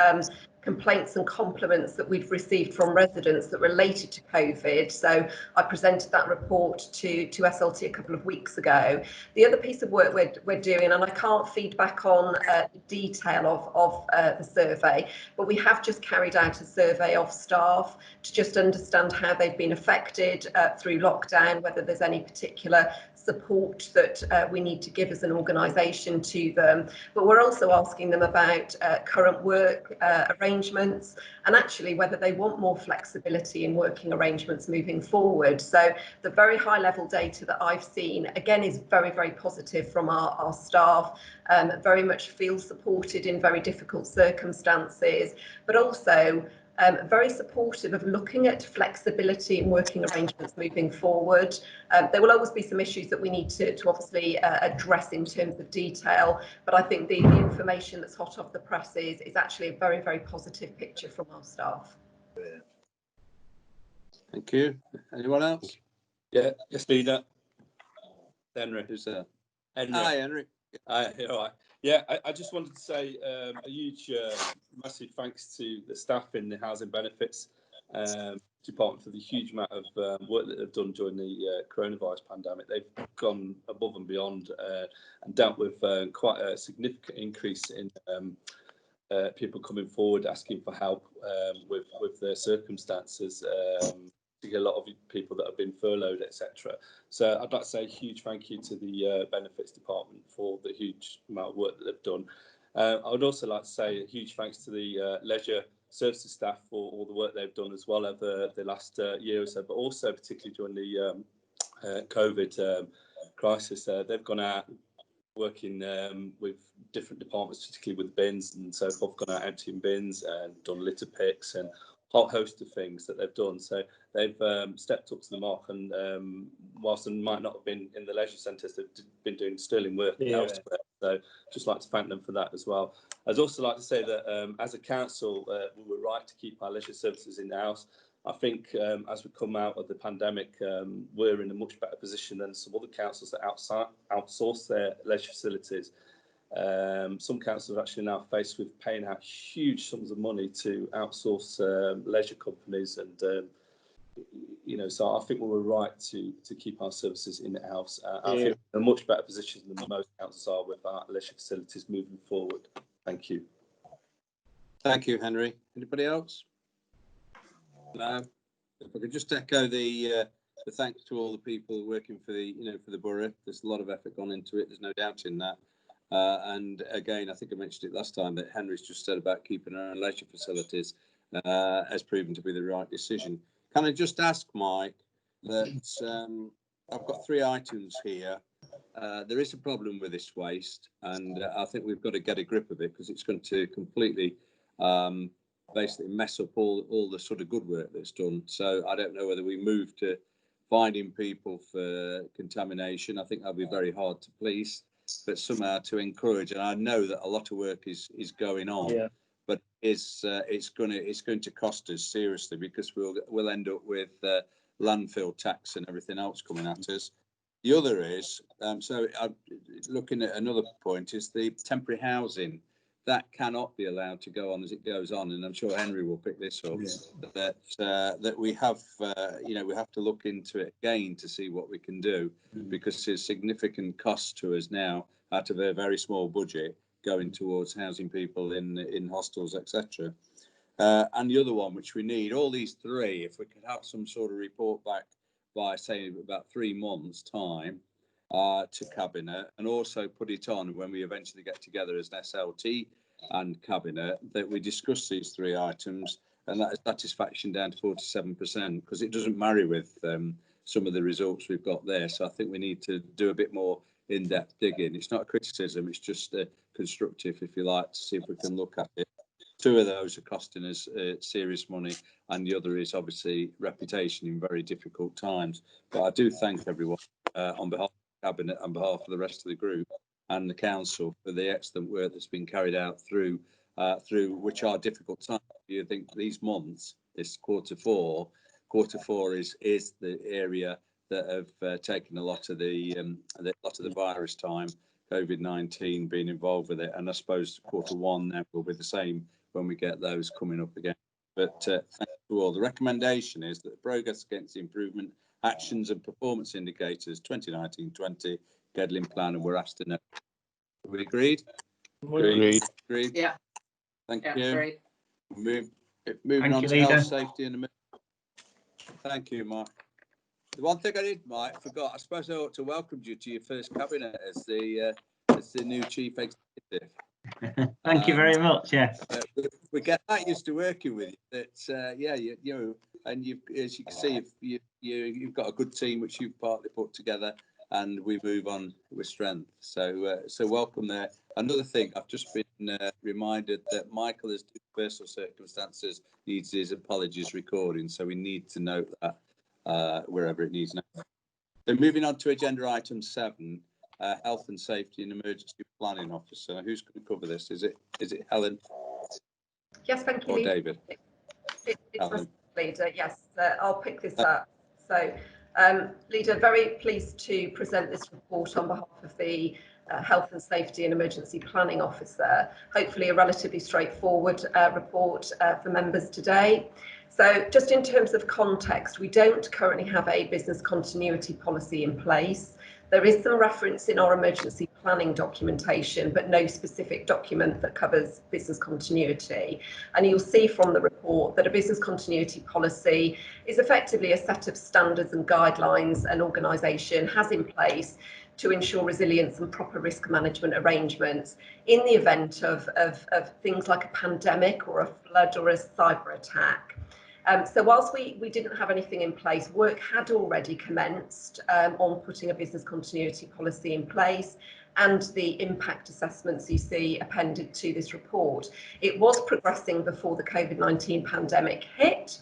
complaints and compliments that we've received from residents that related to COVID. So I presented that report to SLT a couple of weeks ago. The other piece of work we're doing, and I can't feed back on the detail of the survey, but we have just carried out a survey of staff to just understand how they've been affected through lockdown, whether there's any particular support that we need to give as an organisation to them. But we're also asking them about current work arrangements, and actually whether they want more flexibility in working arrangements moving forward. So the very high level data that I've seen, again, is very, very positive from our staff. Very much feel supported in very difficult circumstances, but also very supportive of looking at flexibility in working arrangements moving forward. There will always be some issues that we need to obviously address in terms of detail, but I think the information that's hot off the press is actually a very, very positive picture from our staff. Thank you. Anyone else? Yeah, yes, Leader. Henry, who's there? Henry. Hi, Henry. All right. Yeah, I just wanted to say a huge, massive thanks to the staff in the housing benefits department for the huge amount of work that they've done during the coronavirus pandemic. They've gone above and beyond and dealt with quite a significant increase in people coming forward asking for help with their circumstances. A lot of people that have been furloughed, etc. So I'd like to say a huge thank you to the benefits department for the huge amount of work that they've done. I would also like to say a huge thanks to the leisure services staff for all the work they've done as well over the last year or so, but also particularly during the COVID crisis. They've gone out working with different departments, particularly with bins and so forth, gone out emptying bins and done litter picks and a whole host of things that they've done. So they've stepped up to the mark, and whilst they might not have been in the leisure centres, they've been doing sterling work elsewhere. So just like to thank them for that as well. I'd also like to say that as a council, we were right to keep our leisure services in-house. I think as we come out of the pandemic, we're in a much better position than some other councils that outsource their leisure facilities. Some councils are actually now faced with paying out huge sums of money to outsource leisure companies, and so I think we were right to keep our services in-house. I think we're in a much better position than most councils are with our leisure facilities moving forward. Thank you. Thank you, Henry. Anybody else? No. If I could just echo the thanks to all the people working for the borough. There's a lot of effort gone into it. There's no doubt in that. And again, I think I mentioned it last time, that Henry's just said about keeping our own leisure facilities has proven to be the right decision. Can I just ask, Mike, that I've got 3 items here. There is a problem with this waste, and I think we've got to get a grip of it, because it's going to completely basically mess up all the sort of good work that's done. So I don't know whether we move to finding people for contamination. I think that'll be very hard to police, but somehow to encourage. And I know that a lot of work is going on, but it's going to cost us seriously, because we'll end up with landfill tax and everything else coming at us. The other is, looking at another point, is the temporary housing. That cannot be allowed to go on as it goes on, and I'm sure Henry will pick this up. Yeah. That we have, we have to look into it again to see what we can do, because there's significant costs to us now out of a very small budget going towards housing people in hostels, etc. And the other one, which we need, all these 3, if we could have some sort of report back by, say, about 3 months' time to Cabinet, and also put it on when we eventually get together as an SLT and Cabinet, that we discuss these 3 items, and that is satisfaction down to 47%, because it doesn't marry with some of the results we've got there. So I think we need to do a bit more in-depth digging. It's not a criticism, it's just constructive, if you like, to see if we can look at it. 2 of those are costing us serious money, and the other is obviously reputation in very difficult times. But I do thank everyone on behalf of the Cabinet, on behalf of the rest of the group and the Council, for the excellent work that's been carried out through which are difficult times. You think these months, this quarter four is the area that have taken a lot of the virus time, COVID-19 being involved with it, and I suppose quarter 1 now will be the same when we get those coming up again. But thanks to all. The recommendation is that the progress against the improvement actions and performance indicators 2019-20 Gedling plan, and we're asked to know. Are we agreed? Agreed. Yeah. Thank Yeah, you. great. Moving on to health, safety and thank you, Mark. The one thing I did, Mike, forgot. I suppose I ought to welcome you to your first Cabinet as the new Chief Executive. Thank you very much. Yes, we get that used to working with you. That you and you, as you can see, you've got a good team which you've partly put together, and we move on with strength. So welcome there. Another thing, I've just been reminded that Michael, has due to personal circumstances, needs his apologies recording, so we need to note that wherever it needs now. So moving on to agenda item 7. Health and Safety and Emergency Planning Officer. Who's going to cover this? Is it Helen? Yes, thank you, or Leader. David? It's Helen. Leader, yes, I'll pick this up. So, Leader, very pleased to present this report on behalf of the Health and Safety and Emergency Planning Officer. Hopefully a relatively straightforward report for members today. So just in terms of context, we don't currently have a business continuity policy in place. There is some reference in our emergency planning documentation, but no specific document that covers business continuity. And you'll see from the report that a business continuity policy is effectively a set of standards and guidelines an organisation has in place to ensure resilience and proper risk management arrangements in the event of things like a pandemic or a flood or a cyber attack. So whilst we didn't have anything in place, work had already commenced on putting a business continuity policy in place, and the impact assessments you see appended to this report. It was progressing before the COVID-19 pandemic hit.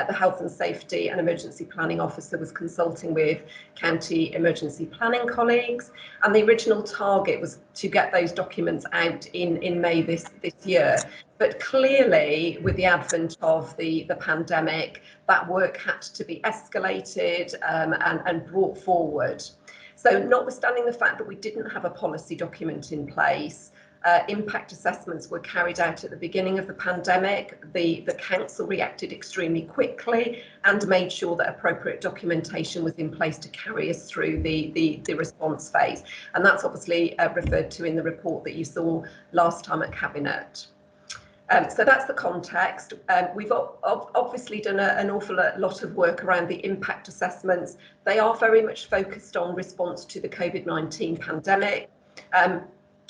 The Health and Safety and Emergency Planning Officer was consulting with county emergency planning colleagues, and the original target was to get those documents out in May this year. But clearly, with the advent of the pandemic, that work had to be escalated and brought forward. So notwithstanding the fact that we didn't have a policy document in place, impact assessments were carried out at the beginning of the pandemic. The council reacted extremely quickly and made sure that appropriate documentation was in place to carry us through the response phase. And that's obviously referred to in the report that you saw last time at Cabinet. So that's the context. We've obviously done an awful lot of work around the impact assessments. They are very much focused on response to the COVID-19 pandemic.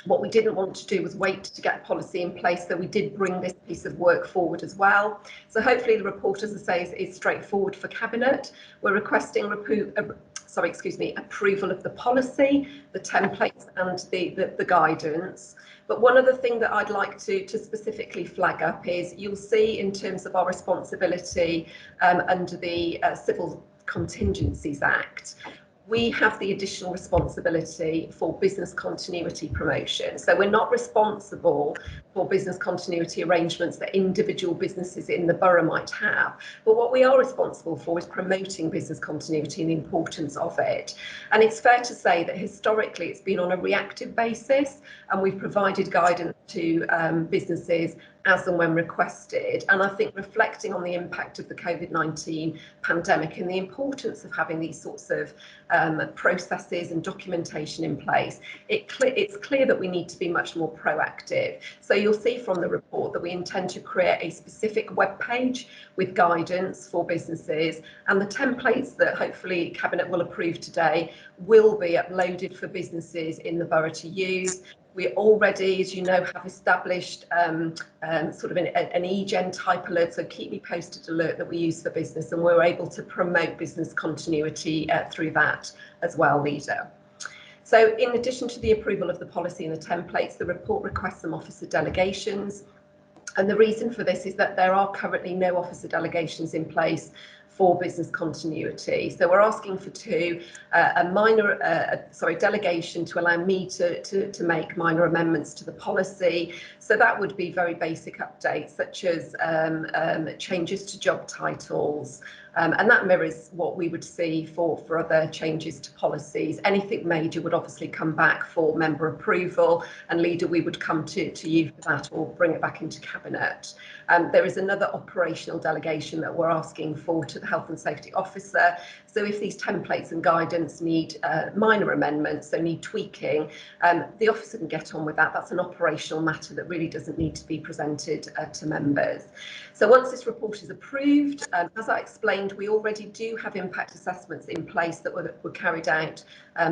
What we didn't want to do was wait to get policy in place, so we did bring this piece of work forward as well. So hopefully the report, as I say, is straightforward for Cabinet. We're requesting approval of the policy, the templates and the guidance. But one other thing that I'd like to specifically flag up is you'll see in terms of our responsibility under the Civil Contingencies Act, we have the additional responsibility for business continuity promotion. So we're not responsible for business continuity arrangements that individual businesses in the borough might have. But what we are responsible for is promoting business continuity and the importance of it. And it's fair to say that historically it's been on a reactive basis, and we've provided guidance to businesses as and when requested. And I think reflecting on the impact of the COVID-19 pandemic and the importance of having these sorts of processes and documentation in place, it's clear that we need to be much more proactive. So you'll see from the report that we intend to create a specific web page with guidance for businesses, and the templates that hopefully Cabinet will approve today will be uploaded for businesses in the borough to use. We already, as you know, have established sort of an e-gen type alert, so keep me posted alert that we use for business, and we're able to promote business continuity through that as well, Leader. So in addition to the approval of the policy and the templates, the report requests some officer delegations. And the reason for this is that there are currently no officer delegations in place for business continuity. So we're asking for two, a delegation to allow me to make minor amendments to the policy. So that would be very basic updates, such as changes to job titles, and that mirrors what we would see for other changes to policies. Anything major would obviously come back for member approval, and Leader, we would come to you for that or bring it back into Cabinet. There is another operational delegation that we're asking for to the Health and Safety Officer. So if these templates and guidance need minor amendments, so need tweaking, the officer can get on with that. That's an operational matter that really doesn't need to be presented to members. So once this report is approved, as I explained, we already do have impact assessments in place that were carried out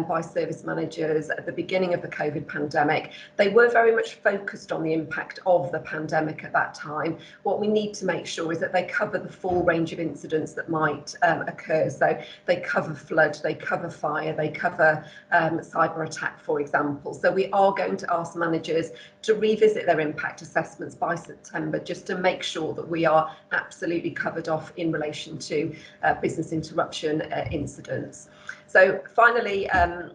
by service managers at the beginning of the COVID pandemic. They were very much focused on the impact of the pandemic at that time. What we need to make sure is that they cover the full range of incidents that might occur. So they cover flood, they cover fire, they cover cyber attack, for example. So we are going to ask managers to revisit their impact assessments by September, just to make sure that we are absolutely covered off in relation to business interruption incidents. So finally,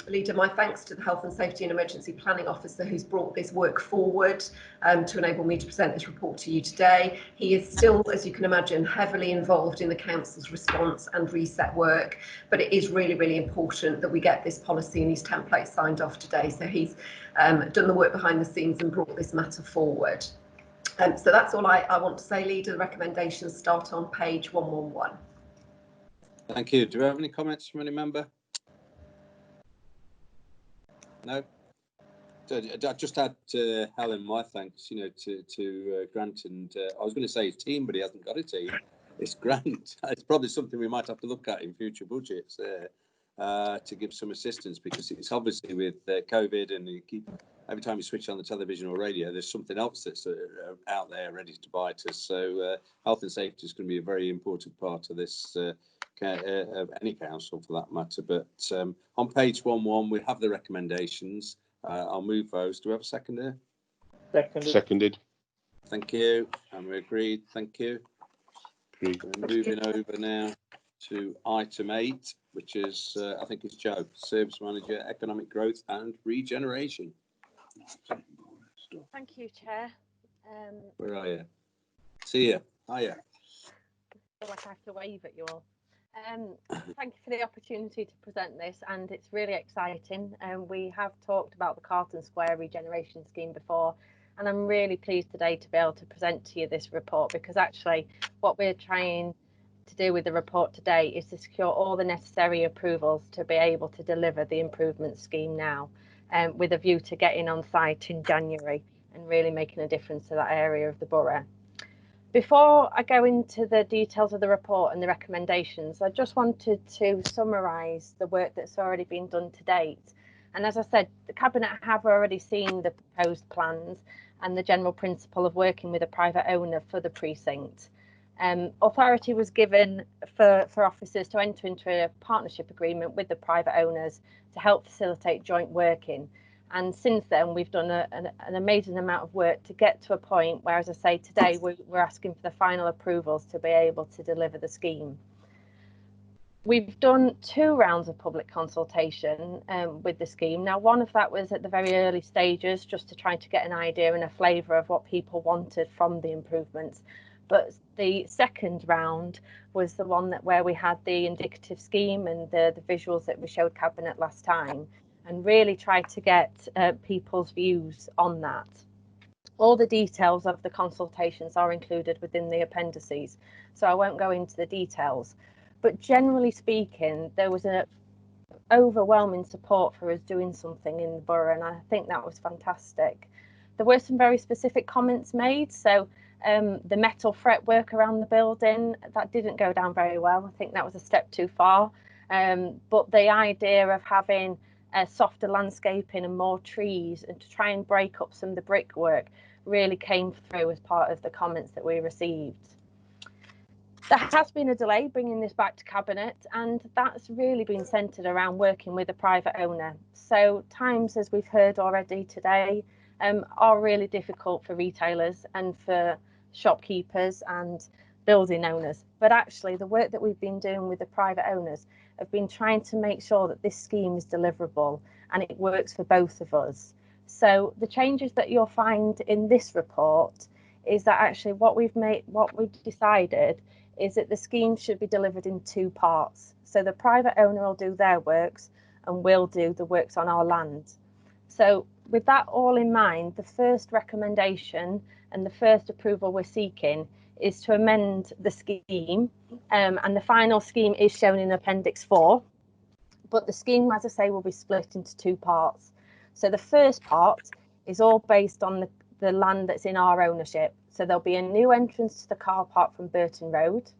Leader, my thanks to the Health and Safety and Emergency Planning Officer who's brought this work forward to enable me to present this report to you today. He is still, as you can imagine, heavily involved in the Council's response and reset work, but it is really, really important that we get this policy and these templates signed off today. So he's done the work behind the scenes and brought this matter forward. So that's all I want to say, Leader. The recommendations start on page 111. Thank you. Do we have any comments from any member? No. So I just had Helen, my thanks, to Grant, and I was going to say his team, but he hasn't got a team. It's Grant. It's probably something we might have to look at in future budgets to give some assistance, because it's obviously with COVID, and every time you switch on the television or radio, there's something else that's out there ready to bite us. So health and safety is going to be a very important part of this. Of any council for that matter, but on page 11 we have the recommendations. I'll move those. Do we have a seconder? Seconded. Thank you, and we agreed. Thank you. We're moving over now to item 8, which is I think it's Joe, Service Manager, Economic Growth and Regeneration. Thank you, Chair. Where are you? See you. Hiya. I feel like I have to wave at you all. Thank you for the opportunity to present this, and it's really exciting. We have talked about the Carlton Square regeneration scheme before, and I'm really pleased today to be able to present to you this report, because actually what we're trying to do with the report today is to secure all the necessary approvals to be able to deliver the improvement scheme now, with a view to getting on site in January and really making a difference to that area of the borough. Before I go into the details of the report and the recommendations, I just wanted to summarise the work that's already been done to date And as I said, the Cabinet have already seen the proposed plans and the general principle of working with a private owner for the precinct. Authority was given for officers to enter into a partnership agreement with the private owners to help facilitate joint working. And since then, we've done an amazing amount of work to get to a point where, as I say, today we're asking for the final approvals to be able to deliver the scheme. We've done 2 rounds of public consultation with the scheme. Now, one of that was at the very early stages, just to try to get an idea and a flavour of what people wanted from the improvements. But the second round was the one where we had the indicative scheme and the visuals that we showed Cabinet last time, and really tried to get people's views on that. All the details of the consultations are included within the appendices, so I won't go into the details. But generally speaking, there was an overwhelming support for us doing something in the borough, and I think that was fantastic. There were some very specific comments made, so the metal fretwork around the building, that didn't go down very well. I think that was a step too far. But the idea of having a softer landscaping and more trees and to try and break up some of the brickwork really came through as part of the comments that we received. There has been a delay bringing this back to Cabinet, and that's really been centred around working with a private owner. So times, as we've heard already today, are really difficult for retailers and for shopkeepers and building owners. But actually, the work that we've been doing with the private owners have been trying to make sure that this scheme is deliverable and it works for both of us. So the changes that you'll find in this report is that actually what we've decided is that the scheme should be delivered in 2 parts. So the private owner will do their works and we'll do the works on our land. So with that all in mind, the first recommendation and the first approval we're seeking is to amend the scheme, and the final scheme is shown in Appendix 4. But the scheme, as I say, will be split into 2 parts. So the first part is all based on the land that's in our ownership. So there'll be a new entrance to the car park from Burton Road,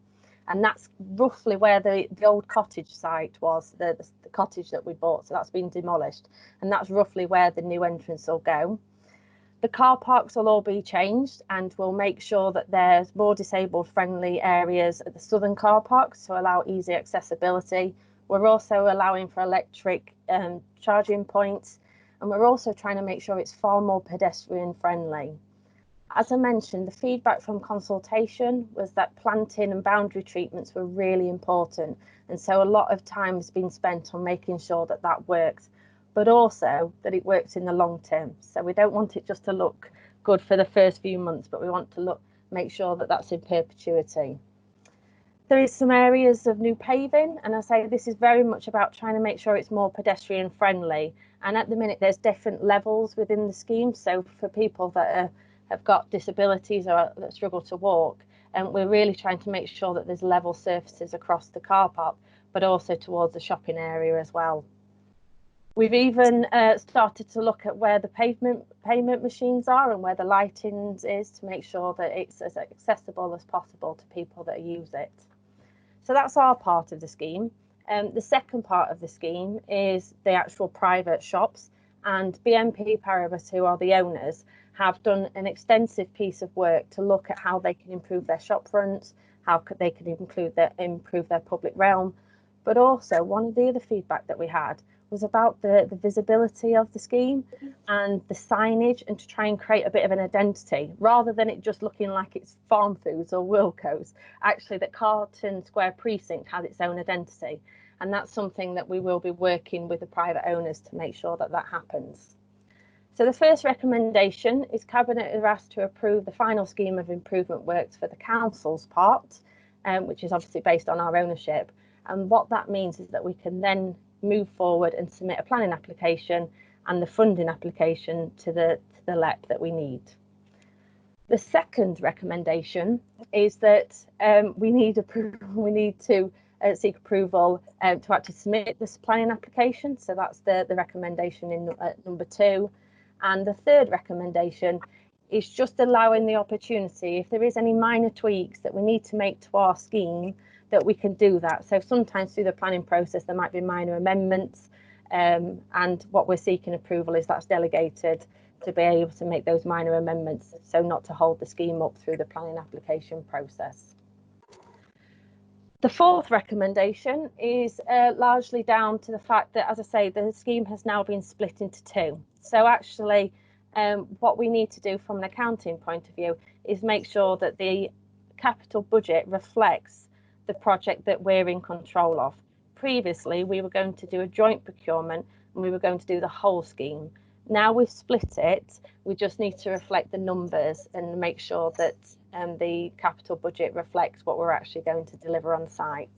and that's roughly where the old cottage site was, the cottage that we bought. So that's been demolished, and that's roughly where the new entrance will go. The car parks will all be changed, and we'll make sure that there's more disabled friendly areas at the southern car parks to allow easy accessibility. We're also allowing for electric charging points, and we're also trying to make sure it's far more pedestrian friendly. As I mentioned, the feedback from consultation was that planting and boundary treatments were really important, and so a lot of time has been spent on making sure that that works, but also that it works in the long term. So we don't want it just to look good for the first few months, but we want to make sure that that's in perpetuity. There is some areas of new paving, and I say this is very much about trying to make sure it's more pedestrian friendly. And at the minute, there's different levels within the scheme. So for people that have got disabilities or that struggle to walk, and we're really trying to make sure that there's level surfaces across the car park, but also towards the shopping area as well. We've even started to look at where the payment machines are and where the lighting is to make sure that it's as accessible as possible to people that use it. So that's our part of the scheme. The second part of the scheme is the actual private shops, and BNP Paribas, who are the owners, have done an extensive piece of work to look at how they can improve their shop fronts, how they can improve their public realm. But also, one of the other feedback that we had was about the visibility of the scheme and the signage, and to try and create a bit of an identity rather than it just looking like it's Farm Foods or Wilko's. Actually, that Carlton Square precinct has its own identity, and that's something that we will be working with the private owners to make sure that that happens. So the first recommendation is Cabinet is asked to approve the final scheme of improvement works for the council's part, which is obviously based on our ownership. And what that means is that we can then move forward and submit a planning application and the funding application to the LEP that we need. The second recommendation is that we need to seek approval to actually submit this planning application. So that's the recommendation in number 2. And the third recommendation is just allowing the opportunity, if there is any minor tweaks that we need to make to our scheme, that we can do that. So sometimes through the planning process, there might be minor amendments and what we're seeking approval is that's delegated to be able to make those minor amendments, so not to hold the scheme up through the planning application process. The fourth recommendation is largely down to the fact that, as I say, the scheme has now been split into two. So actually, what we need to do from an accounting point of view is make sure that the capital budget reflects the project that we're in control of. Previously, we were going to do a joint procurement and we were going to do the whole scheme. Now we've split it, we just need to reflect the numbers and make sure that the capital budget reflects what we're actually going to deliver on site.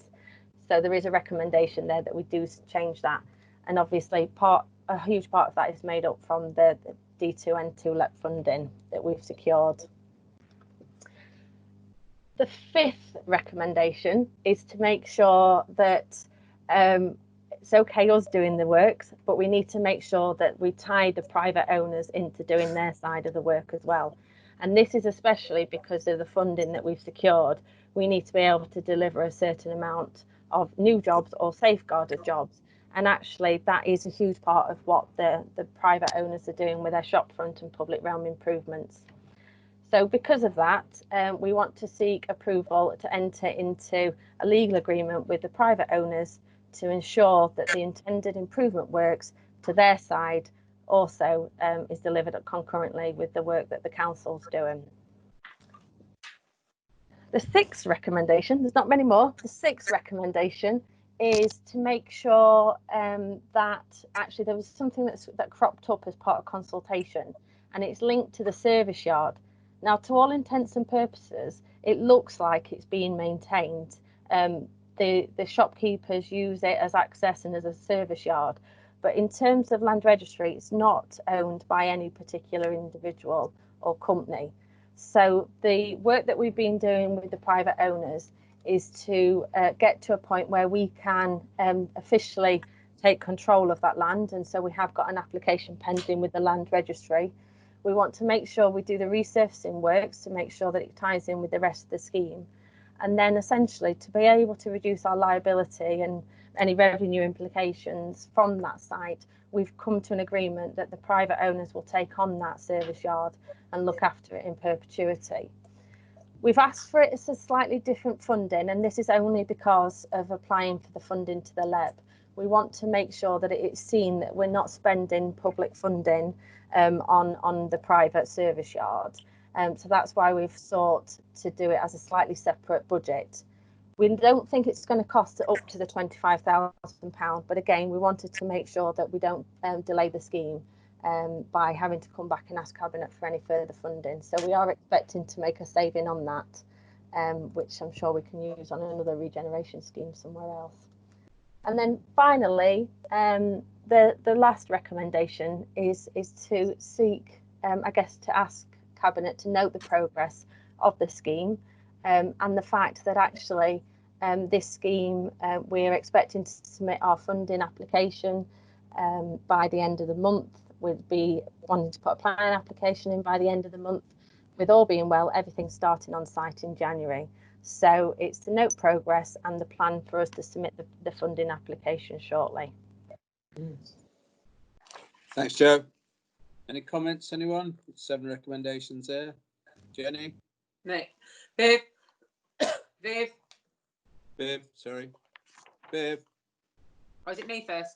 So there is a recommendation there that we do change that. And obviously a huge part of that is made up from the D2N2 LEP funding that we've secured. The fifth recommendation is to make sure that it's okay us doing the works, but we need to make sure that we tie the private owners into doing their side of the work as well. And this is especially because of the funding that we've secured. We need to be able to deliver a certain amount of new jobs or safeguarded jobs. And actually that is a huge part of what the private owners are doing with their shopfront and public realm improvements. So because of that, we want to seek approval to enter into a legal agreement with the private owners to ensure that the intended improvement works to their side also is delivered concurrently with the work that the council's doing. The sixth recommendation, there's not many more, the sixth recommendation is to make sure that actually there was something that cropped up as part of consultation, and it's linked to the service yard. Now, to all intents and purposes, it looks like it's being maintained. The shopkeepers use it as access and as a service yard, but in terms of land registry, it's not owned by any particular individual or company. So the work that we've been doing with the private owners is to get to a point where we can officially take control of that land, and so we have got an application pending with the land registry. We want to make sure we do the resurfacing works to make sure that it ties in with the rest of the scheme. And then essentially to be able to reduce our liability and any revenue implications from that site, we've come to an agreement that the private owners will take on that service yard and look after it in perpetuity. We've asked for it as a slightly different funding, and this is only because of applying for the funding to the LEP. We want to make sure that it's seen that we're not spending public funding on the private service yard. So that's why we've sought to do it as a slightly separate budget. We don't think it's going to cost up to the £25,000, but again, we wanted to make sure that we don't delay the scheme by having to come back and ask Cabinet for any further funding. So we are expecting to make a saving on that, which I'm sure we can use on another regeneration scheme somewhere else. And then finally, the last recommendation is to seek, I guess, to ask Cabinet to note the progress of the scheme and the fact that actually this scheme, we're expecting to submit our funding application by the end of the month. We'd be wanting to put a planning application in by the end of the month. With all being well, everything's starting on site in January. So it's to note progress and the plan for us to submit the funding application shortly. Thanks, Joe. Any comments, anyone? 7 recommendations there. Jenny? Nick. Viv. Viv. Viv, sorry. Viv. Or is it me first?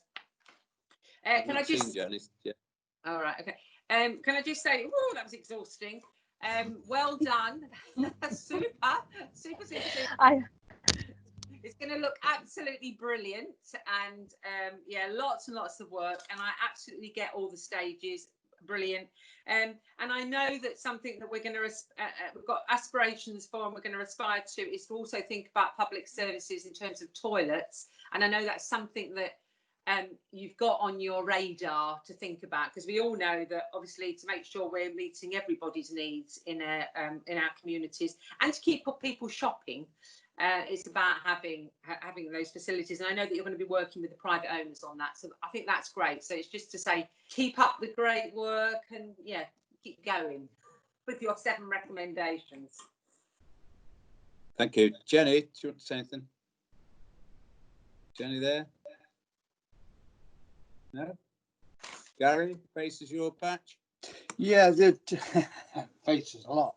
I've Can not I just... seen Jenny's, yeah. All right, okay. Can I just say, oh, that was exhausting. Well done. Super, super, super, super. It's going to look absolutely brilliant, and yeah, lots and lots of work, and I absolutely get all the stages. Brilliant. And I know that something that we're going to we've got aspirations for and we're going to aspire to is to also think about public services in terms of toilets, and I know that's something that you've got on your radar to think about, because we all know that obviously to make sure we're meeting everybody's needs in our communities and to keep people shopping, it's about having those facilities. And I know that you're going to be working with the private owners on that, so I think that's great. So it's just to say keep up the great work and yeah, keep going with your 7 recommendations. Thank you. Jenny, do you want to say anything? Jenny there? No. Gary, faces your patch. Yeah, the faces a lot.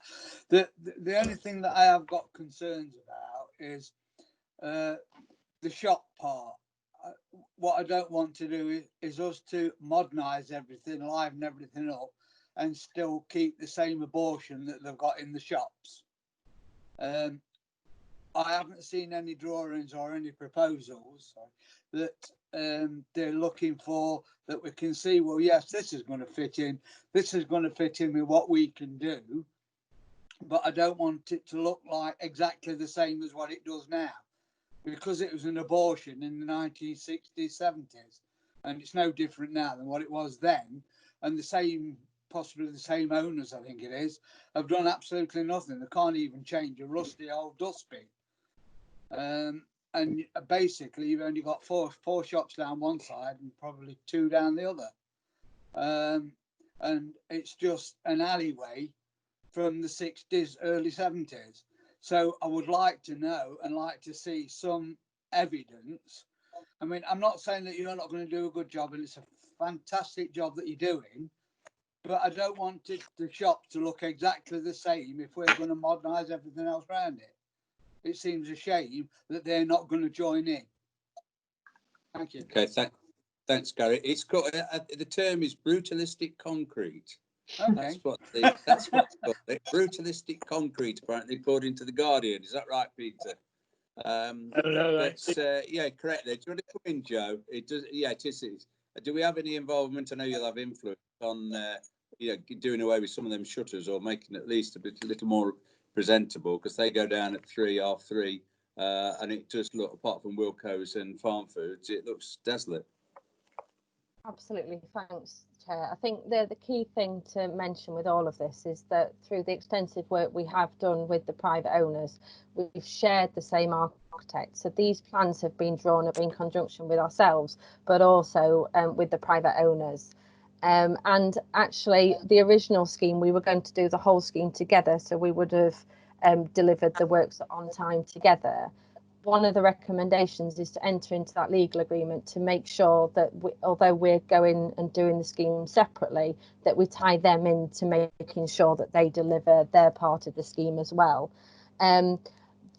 The only thing that I have got concerns about is the shop part. What I don't want to do is us to modernise everything, liven everything up, and still keep the same abortion that they've got in the shops. I haven't seen any drawings or any proposals that they're looking for that we can see, well, yes, this is going to fit in. This is going to fit in with what we can do. But I don't want it to look like exactly the same as what it does now, because it was an abortion in the 1960s, 70s. And it's no different now than what it was then. And the same, possibly the same owners, I think it is, have done absolutely nothing. They can't even change a rusty old dustbin. And basically, you've only got four shops down one side and probably two down the other. And it's just an alleyway from the 60s, early 70s. So I would like to know and like to see some evidence. I mean, I'm not saying that you're not going to do a good job, and it's a fantastic job that you're doing, but I don't want the shop to look exactly the same if we're going to modernise everything else around it. It seems a shame that they're not going to join in. Thank you. Okay, thanks, Gary. It's called the term is brutalistic concrete. Okay. That's what's called it. Brutalistic concrete, apparently, according to the Guardian. Is that right, Peter? Yeah, correct. There. Do you want to come in, Joe? It does. Yeah, it is. Do we have any involvement? I know you'll have influence on, doing away with some of them shutters or making at least a little more presentable, because they go down at 3:30, and it does look, apart from Wilco's and Farm Foods, it looks desolate. Absolutely, thanks, Chair. I think the key thing to mention with all of this is that through the extensive work we have done with the private owners, we've shared the same architect. So these plans have been drawn up in conjunction with ourselves, but also with the private owners. And actually, the original scheme, we were going to do the whole scheme together, so we would have delivered the works on time together. One of the recommendations is to enter into that legal agreement to make sure that although we're going and doing the scheme separately, that we tie them into making sure that they deliver their part of the scheme as well.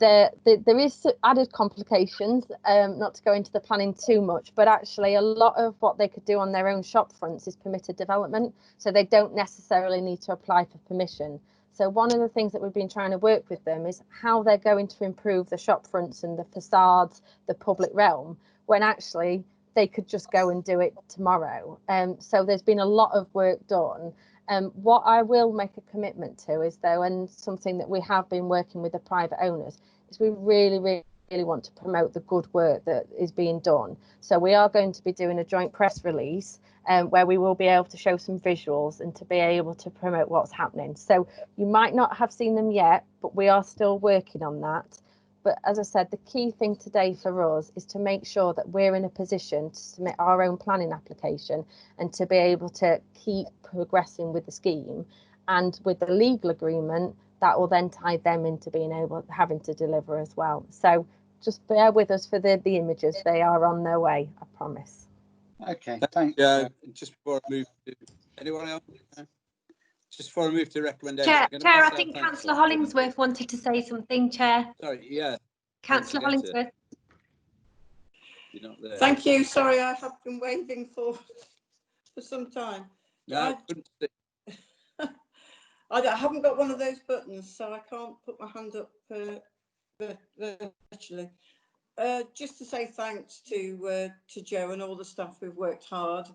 There is added complications, not to go into the planning too much, but actually a lot of what they could do on their own shop fronts is permitted development, so they don't necessarily need to apply for permission. So one of the things that we've been trying to work with them is how they're going to improve the shop fronts and the facades, the public realm, when actually they could just go and do it tomorrow. So there's been a lot of work done. What I will make a commitment to is, though, and something that we have been working with the private owners, is we really want to promote the good work that is being done. So we are going to be doing a joint press release where we will be able to show some visuals and to be able to promote what's happening. So you might not have seen them yet, but we are still working on that. But as I said, the key thing today for us is to make sure that we're in a position to submit our own planning application and to be able to keep progressing with the scheme. And with the legal agreement, that will then tie them into being able, having to deliver as well. So just bear with us for the images. They are on their way, I promise. Okay, thanks. Just before I move to anyone else, just before I move to recommendation. Chair, I think Councillor Hollingsworth wanted to say something, Chair. Sorry, yeah. Councillor Hollingsworth. You're not there. Thank you. Sorry, I have been waiting for some time. No, I haven't got one of those buttons, so I can't put my hand up virtually. Just to say thanks to Joe and all the staff who've worked hard.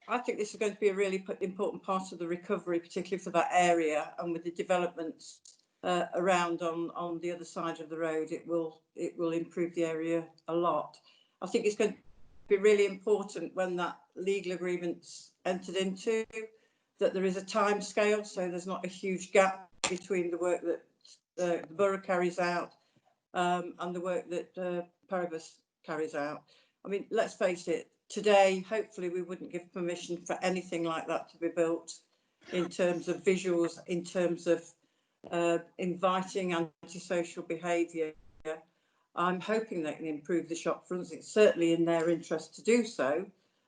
I think this is going to be a really important part of the recovery, particularly for that area, and with the developments around on the other side of the road, it will improve the area a lot. I think it's going to be really important when that legal agreement's entered into, that there is a time scale, so there's not a huge gap between the work that the borough carries out and the work that Paribus carries out. I mean, let's face it, today, hopefully we wouldn't give permission for anything like that to be built, in terms of visuals, in terms of inviting antisocial behaviour. I'm hoping they can improve the shop fronts. It's certainly in their interest to do so.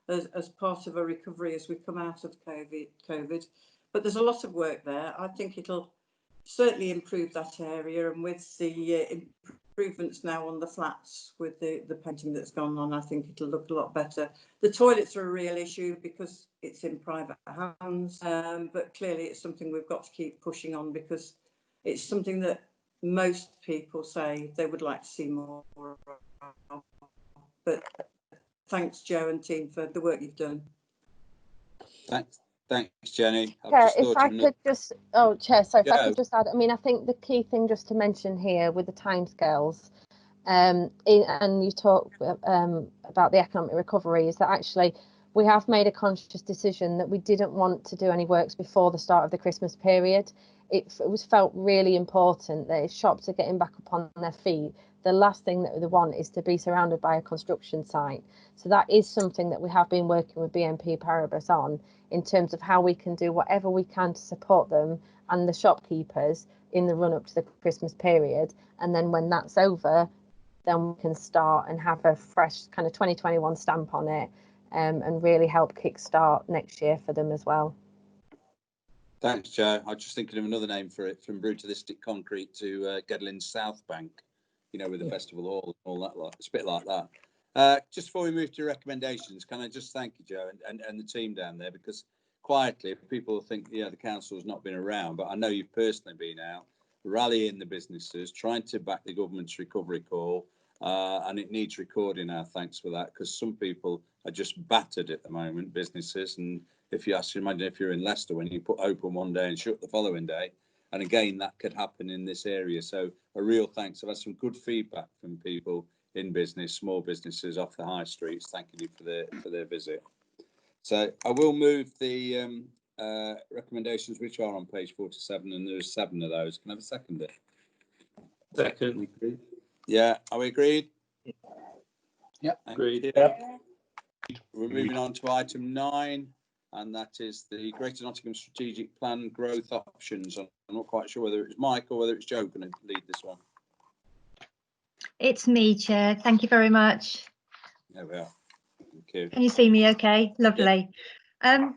as part of a recovery as we come out of COVID. But there's a lot of work there. I think it'll certainly improve that area, and with the improvements now on the flats with the painting that's gone on, I think it'll look a lot better. The toilets are a real issue because it's in private hands, but clearly it's something we've got to keep pushing on, because it's something that most people say they would like to see more of. But thanks, Joe and team, for the work you've done. Thanks, Jenny. Chair, if I could just, Chair, sorry, if I could just add, I mean, I think the key thing just to mention here with the timescales, and you talk about the economic recovery, is that actually we have made a conscious decision that we didn't want to do any works before the start of the Christmas period. It was felt really important that if shops are getting back up on their feet, the last thing that they want is to be surrounded by a construction site. So that is something that we have been working with BNP Paribas on, in terms of how we can do whatever we can to support them and the shopkeepers in the run up to the Christmas period. And then when that's over, then we can start and have a fresh kind of 2021 stamp on it, and really help kickstart next year for them as well. Thanks, Joe. I was just thinking of another name for it, from brutalistic concrete to Gedling South Bank, you know, with the festival hall and all that lot. It's a bit like that. Just before we move to recommendations, can I just thank you, Joe, and the team down there, because quietly people think, yeah, the council's not been around, but I know you've personally been out rallying the businesses, trying to back the government's recovery call, and it needs recording our thanks for that, because some people are just battered at the moment, businesses. And if you imagine if you're in Leicester, when you put open one day and shut the following day, and again that could happen in this area. So a real thanks. I've had some good feedback from people in business, small businesses off the high streets, thanking you for their visit. So I will move the recommendations, which are on page 47, and there's 7 of those. Can I have a seconder? Second. Yeah, are we agreed? Yeah, agreed. Yeah. We're moving on to item 9, and that is the Greater Nottingham Strategic Plan growth options. I'm not quite sure whether it's Mike or whether it's Joe going to lead this one. It's me, Chair. Thank you very much. There we are. Thank you. Can you see me okay? Lovely. Yeah.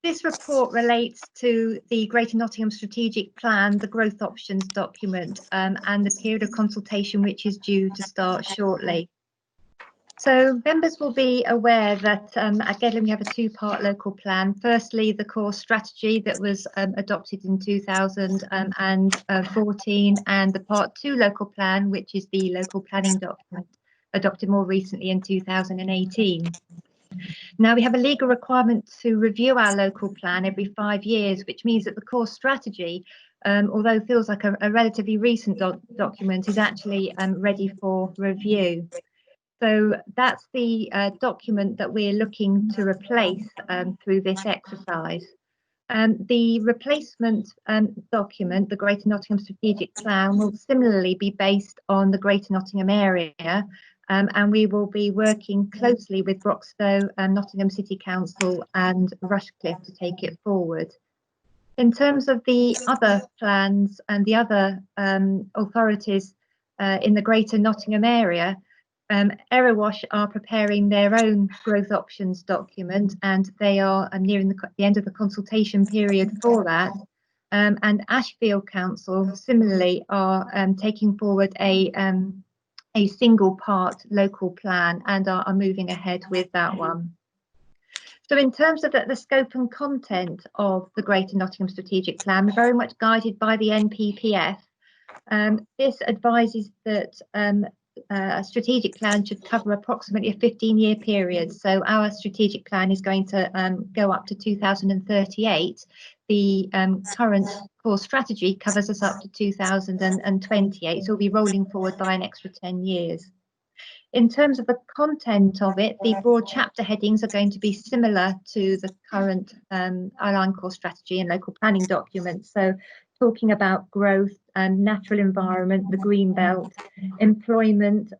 This report relates to the Greater Nottingham Strategic Plan, the growth options document, and the period of consultation which is due to start shortly. So members will be aware that at Gedling we have a 2-part local plan. Firstly, the core strategy that was adopted in 2014, and the Part 2 local plan, which is the local planning document adopted more recently in 2018. Now we have a legal requirement to review our local plan every 5 years, which means that the core strategy, although it feels like a relatively recent document, is actually ready for review. So that's the document that we're looking to replace through this exercise. The replacement document, the Greater Nottingham Strategic Plan, will similarly be based on the Greater Nottingham area, and we will be working closely with Broxtowe and Nottingham City Council and Rushcliffe to take it forward. In terms of the other plans and the other authorities in the Greater Nottingham area, Erewash are preparing their own growth options document, and they are nearing the end of the consultation period for that. And Ashfield Council similarly are taking forward a single part local plan and are moving ahead with that one. So in terms of the scope and content of the Greater Nottingham Strategic Plan, we're very much guided by the NPPF. This advises that a strategic plan should cover approximately a 15-year period. So our strategic plan is going to go up to 2038. The current core strategy covers us up to 2028, so we'll be rolling forward by an extra 10 years. In terms of the content of it, the broad chapter headings are going to be similar to the current outline core strategy and local planning documents. So talking about growth and natural environment, the green belt, employment,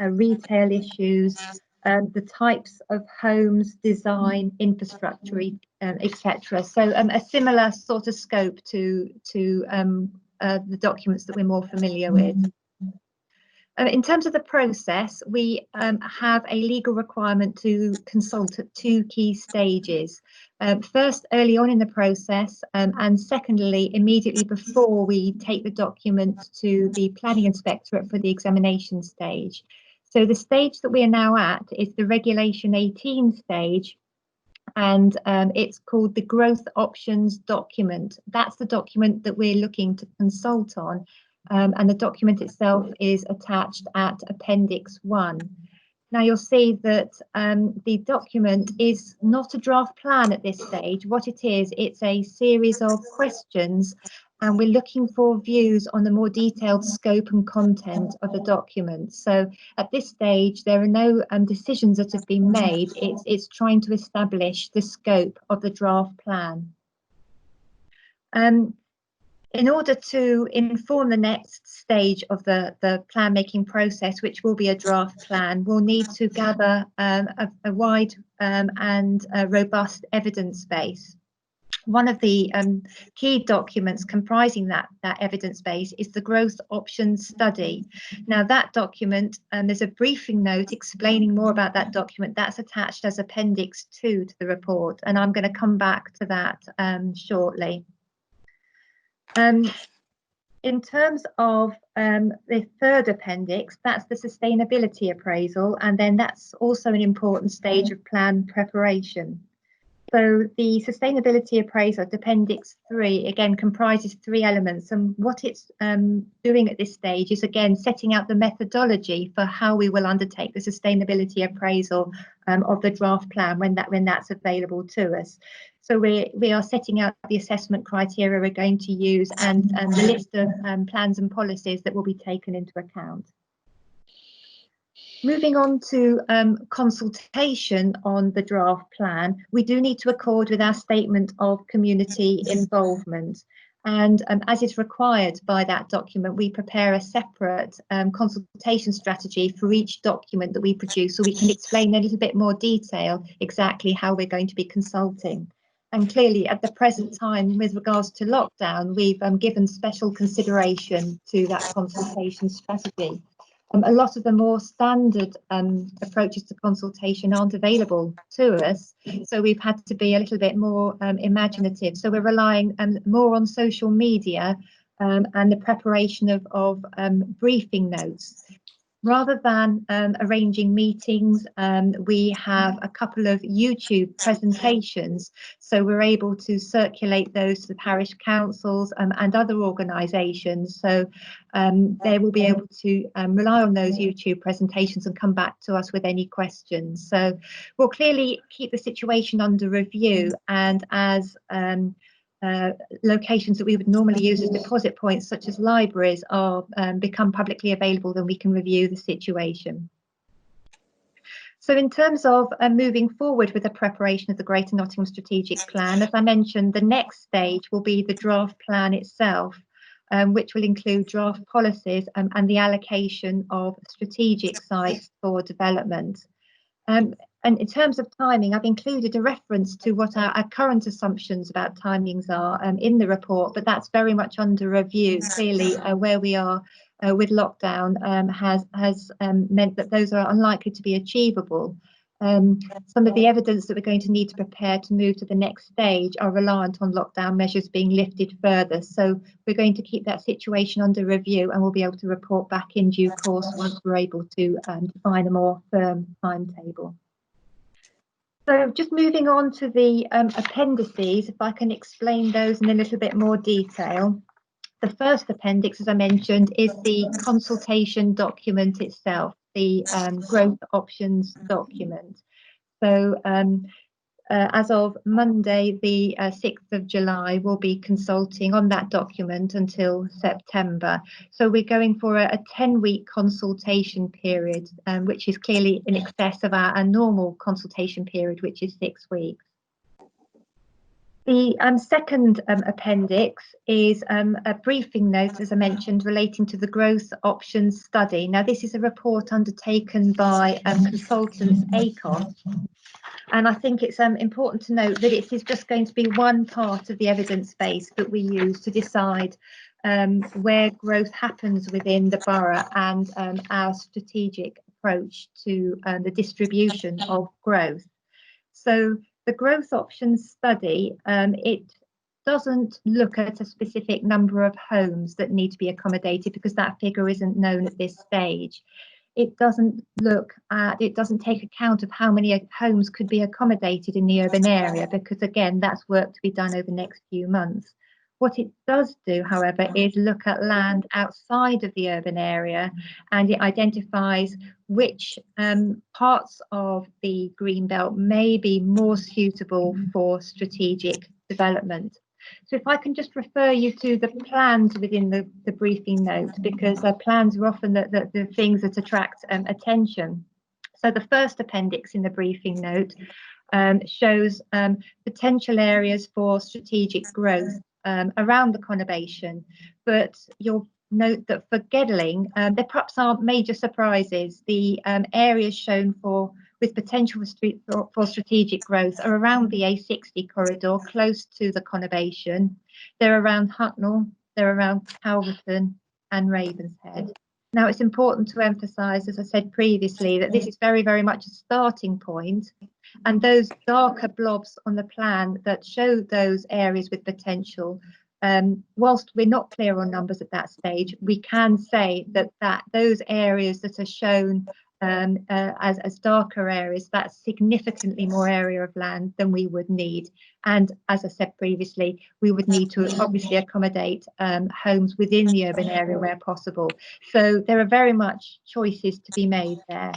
retail issues, the types of homes, design, infrastructure, etc. So a similar sort of scope to the documents that we're more familiar with. In terms of the process, we have a legal requirement to consult at 2 key stages. First, early on in the process, and secondly, immediately before we take the document to the planning inspectorate for the examination stage. So the stage that we are now at is the Regulation 18 stage, and it's called the Growth Options Document. That's the document that we're looking to consult on. And the document itself is attached at Appendix 1. Now you'll see that the document is not a draft plan at this stage. What it is, it's a series of questions, and we're looking for views on the more detailed scope and content of the document. So at this stage, there are no decisions that have been made. It's trying to establish the scope of the draft plan. In order to inform the next stage of the plan making process, which will be a draft plan, we'll need to gather a wide and robust evidence base. One of the key documents comprising that evidence base is the Growth Options Study. Now that document, there's a briefing note explaining more about that document that's attached as Appendix 2 to the report, and I'm going to come back to that shortly. In terms of the third appendix, that's the sustainability appraisal, and then that's also an important stage of plan preparation. So the sustainability appraisal at Appendix 3 again comprises 3 elements, and what it's doing at this stage is again setting out the methodology for how we will undertake the sustainability appraisal of the draft plan when that's available to us. So we are setting out the assessment criteria we're going to use and the list of plans and policies that will be taken into account. Moving on to consultation on the draft plan, we do need to accord with our statement of community involvement. And as is required by that document, we prepare a separate consultation strategy for each document that we produce, so we can explain in a little bit more detail exactly how we're going to be consulting. And clearly, at the present time, with regards to lockdown, we've given special consideration to that consultation strategy. A lot of the more standard approaches to consultation aren't available to us, so we've had to be a little bit more imaginative. So we're relying more on social media and the preparation of briefing notes. Rather than arranging meetings, we have a couple of YouTube presentations, so we're able to circulate those to the parish councils and other organisations, so they will be able to rely on those YouTube presentations and come back to us with any questions. So we'll clearly keep the situation under review, and as locations that we would normally use as deposit points, such as libraries, are become publicly available, then we can review the situation. So in terms of moving forward with the preparation of the Greater Nottingham Strategic Plan, as I mentioned, the next stage will be the draft plan itself, which will include draft policies and the allocation of strategic sites for development. And in terms of timing, I've included a reference to what our current assumptions about timings are in the report, but that's very much under review. Clearly, where we are with lockdown has meant that those are unlikely to be achievable. Some of the evidence that we're going to need to prepare to move to the next stage are reliant on lockdown measures being lifted further. So we're going to keep that situation under review, and we'll be able to report back in due course once we're able to define a more firm timetable. So just moving on to the appendices, if I can explain those in a little bit more detail. The first appendix, as I mentioned, is the consultation document itself, the growth options document. So as of Monday, the 6th of July, we'll be consulting on that document until September. So we're going for a 10-week consultation period, which is clearly in excess of our normal consultation period, which is 6 weeks. The second appendix is a briefing note, as I mentioned, relating to the growth options study. Now, this is a report undertaken by consultants ACOS. And I think it's important to note that it is just going to be one part of the evidence base that we use to decide where growth happens within the borough and our strategic approach to the distribution of growth. So the growth options study, it doesn't look at a specific number of homes that need to be accommodated because that figure isn't known at this stage. It doesn't take account of how many homes could be accommodated in the urban area because, again, that's work to be done over the next few months. What it does do, however, is look at land outside of the urban area, and it identifies which parts of the green belt may be more suitable for strategic development. So if I can just refer you to the plans within the briefing note, because plans are often the things that attract attention. So the first appendix in the briefing note shows potential areas for strategic growth around the conurbation, but you'll note that for Gedling, there perhaps aren't major surprises. The areas shown with potential for strategic growth are around the A60 corridor, close to the conurbation. They're around Hucknall, they're around Calverton and Ravenshead. Now, it's important to emphasise, as I said previously, that this is very, very much a starting point, and those darker blobs on the plan that show those areas with potential, whilst we're not clear on numbers at that stage, we can say that those areas that are shown as darker areas, that's significantly more area of land than we would need. And as I said previously, we would need to obviously accommodate homes within the urban area where possible. So there are very much choices to be made there.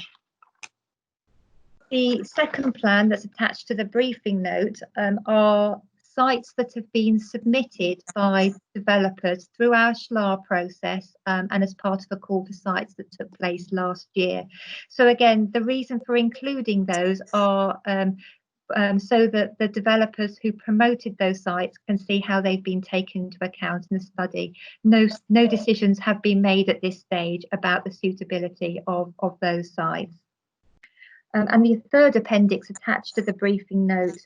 The second plan that's attached to the briefing note are sites that have been submitted by developers through our SHLA process and as part of a call for sites that took place last year. So again, the reason for including those are so that the developers who promoted those sites can see how they've been taken into account in the study. No decisions have been made at this stage about the suitability of those sites. And the third appendix attached to the briefing note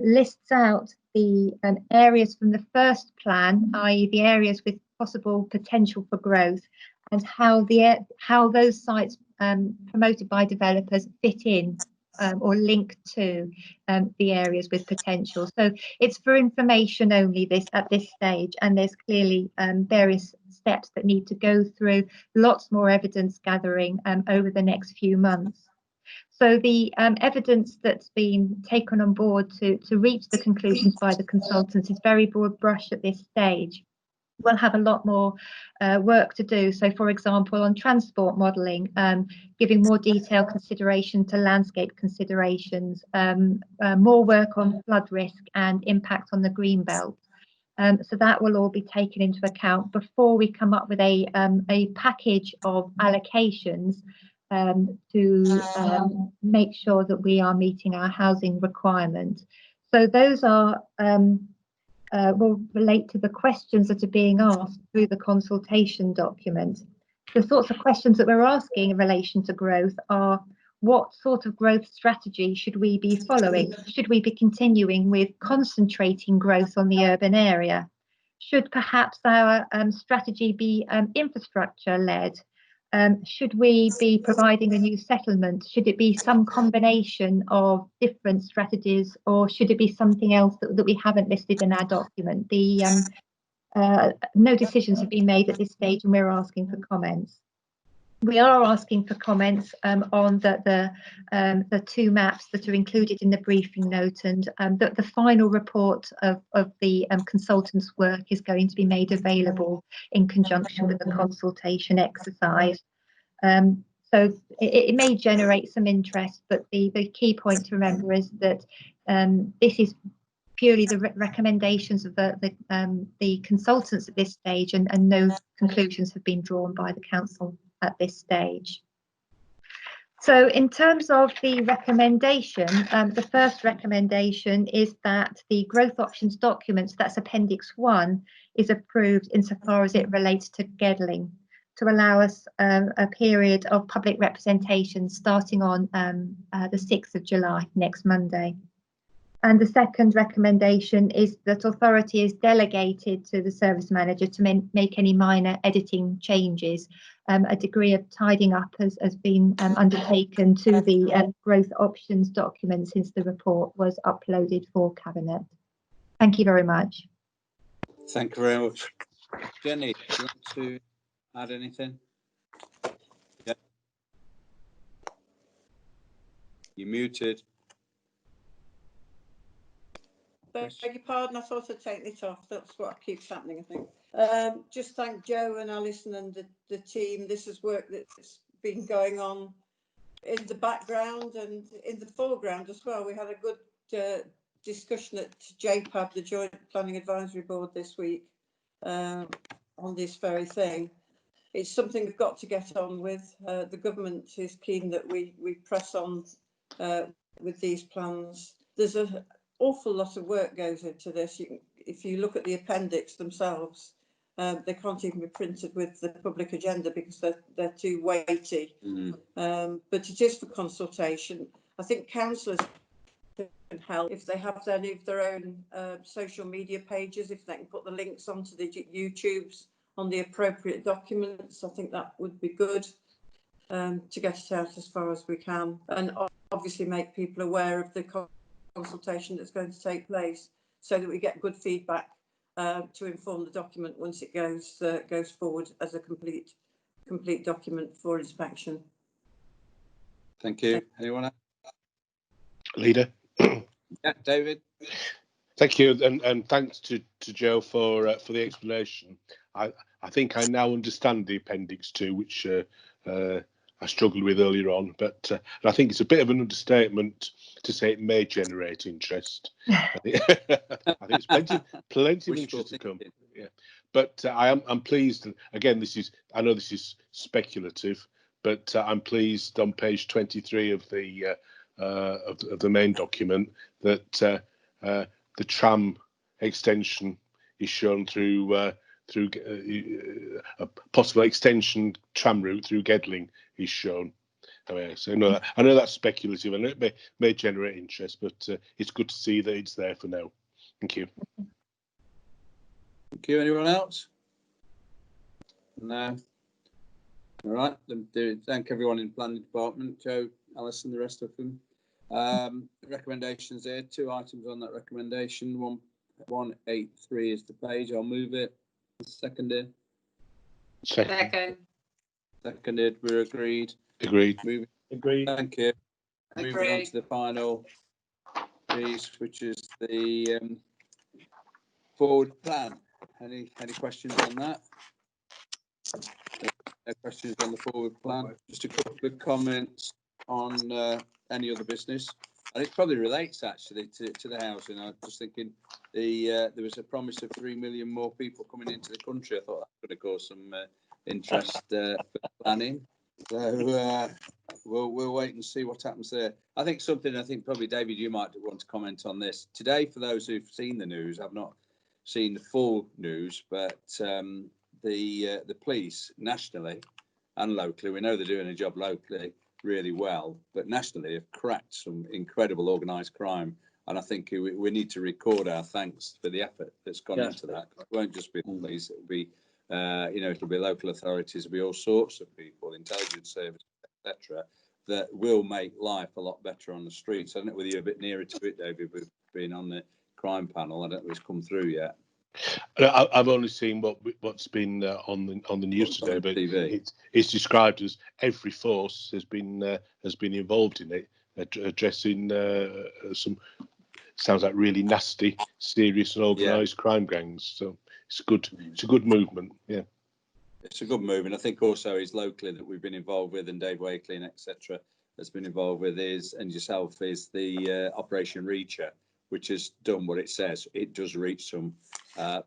lists out the areas from the first plan, i.e. the areas with possible potential for growth, and how those sites promoted by developers fit in or link to the areas with potential. So it's for information only at this stage, and there's clearly various steps that need to go through, lots more evidence gathering over the next few months. So the evidence that's been taken on board to reach the conclusions by the consultants is very broad brush at this stage. We'll have a lot more work to do. So, for example, on transport modelling, giving more detailed consideration to landscape considerations, more work on flood risk and impact on the green belt. So that will all be taken into account before we come up with a package of allocations to make sure that we are meeting our housing requirement. So those are will relate to the questions that are being asked through the consultation document. The sorts of questions that we're asking in relation to growth are: what sort of growth strategy should we be following? Should we be continuing with concentrating growth on the urban area? Should perhaps our strategy be infrastructure led? Should we be providing a new settlement? Should it be some combination of different strategies, or should it be something else that we haven't listed in our document? No decisions have been made at this stage, and we're asking for comments. We are asking for comments on the two maps that are included in the briefing note, and the final report of the consultants' work is going to be made available in conjunction with the consultation exercise. So it may generate some interest, but the key point to remember is that this is purely the recommendations of the consultants at this stage, and no conclusions have been drawn by the council at this stage. So in terms of the recommendation, the first recommendation is that the growth options documents, that's Appendix 1, is approved insofar as it relates to Gedling, to allow us a period of public representation starting on the 6th of July, next Monday. And the second recommendation is that authority is delegated to the service manager to make any minor editing changes. A degree of tidying up has been undertaken to the growth options document since the report was uploaded for Cabinet. Thank you very much. Thank you very much. Jenny, do you want to add anything? Yeah. You're muted. Beg your pardon, I thought I'd taken it off. That's what keeps happening, I think. Just thank Joe and Alison and the team. This is work that's been going on in the background and in the foreground as well. We had a good discussion at JPAB, the Joint Planning Advisory Board, this week on this very thing. It's something we've got to get on with. The government is keen that we press on with these plans. There's an awful lot of work goes into this. If you look at the appendix themselves, they can't even be printed with the public agenda because they're too weighty. But it is for consultation. I think councillors can help if they have any of their own social media pages, if they can put the links onto the YouTubes on the appropriate documents. I think that would be good to get it out as far as we can, and obviously make people aware of the consultation that's going to take place, so that we get good feedback to inform the document once it goes forward as a complete document for inspection. Thank you. Anyone else? Leader. Yeah, David. Thank you, and thanks to Joe for the explanation. I think I now understand the Appendix 2, which I struggled with earlier on, but I think it's a bit of an understatement to say it may generate interest. I think it's plenty of interest to come. Yeah, but I'm pleased. And again, I know this is speculative, but I'm pleased on page 23 of the main document that the tram extension is shown through a possible extension tram route through Gedling is shown. So I know that's speculative, and it may generate interest, but it's good to see that it's there for now. Thank you. Thank you. Anyone else? No. All right. Thank everyone in planning department, Joe, Alison, the rest of them. Recommendations there. 2 items on that recommendation. 183 is the page. I'll move it. Seconded. Second. Seconded. We're agreed. Agreed. Agreed. Thank you. Agreed. Moving on to the final piece, which is the forward plan. Any questions on that? No questions on the forward plan. Just a couple of comments on any other business, and it probably relates actually to the housing. I was just thinking there was a promise of 3 million more people coming into the country. I thought that could have caused some interest for planning. So we'll wait and see what happens there. I think probably David, you might want to comment on this today. For those who've seen the news, I've not seen the full news, but the police nationally and locally, we know they're doing a job locally really well, but nationally have cracked some incredible organised crime, and I think we need to record our thanks for the effort that's gone into that. It won't just be the police; it'll be it'll be local authorities, it'll be all sorts of people, intelligence services, etc., that will make life a lot better on the streets. I don't know whether you're a bit nearer to it, David, with being on the crime panel. I don't know if it's come through yet. I've only seen what's been on the news today, but it's described as every force has been involved in it, addressing some sounds like really nasty, serious and organised crime gangs. So it's good. It's a good movement. Yeah, it's a good movement. I think also is locally that we've been involved with, and Dave Wakeley, etc., has been involved with and yourself is the Operation Reacher, which has done what it says. It does reach some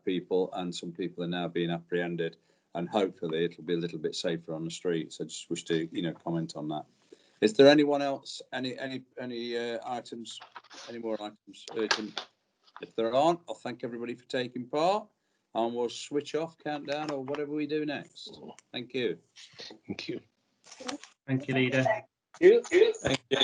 people, and some people are now being apprehended, and hopefully it'll be a little bit safer on the streets. I just wish to, comment on that. Is there anyone else? Any items? Any more items urgent? If there aren't, I'll thank everybody for taking part, and we'll switch off, countdown, or whatever we do next. Thank you. Thank you. Thank you, Leader. Thank you. Thank you.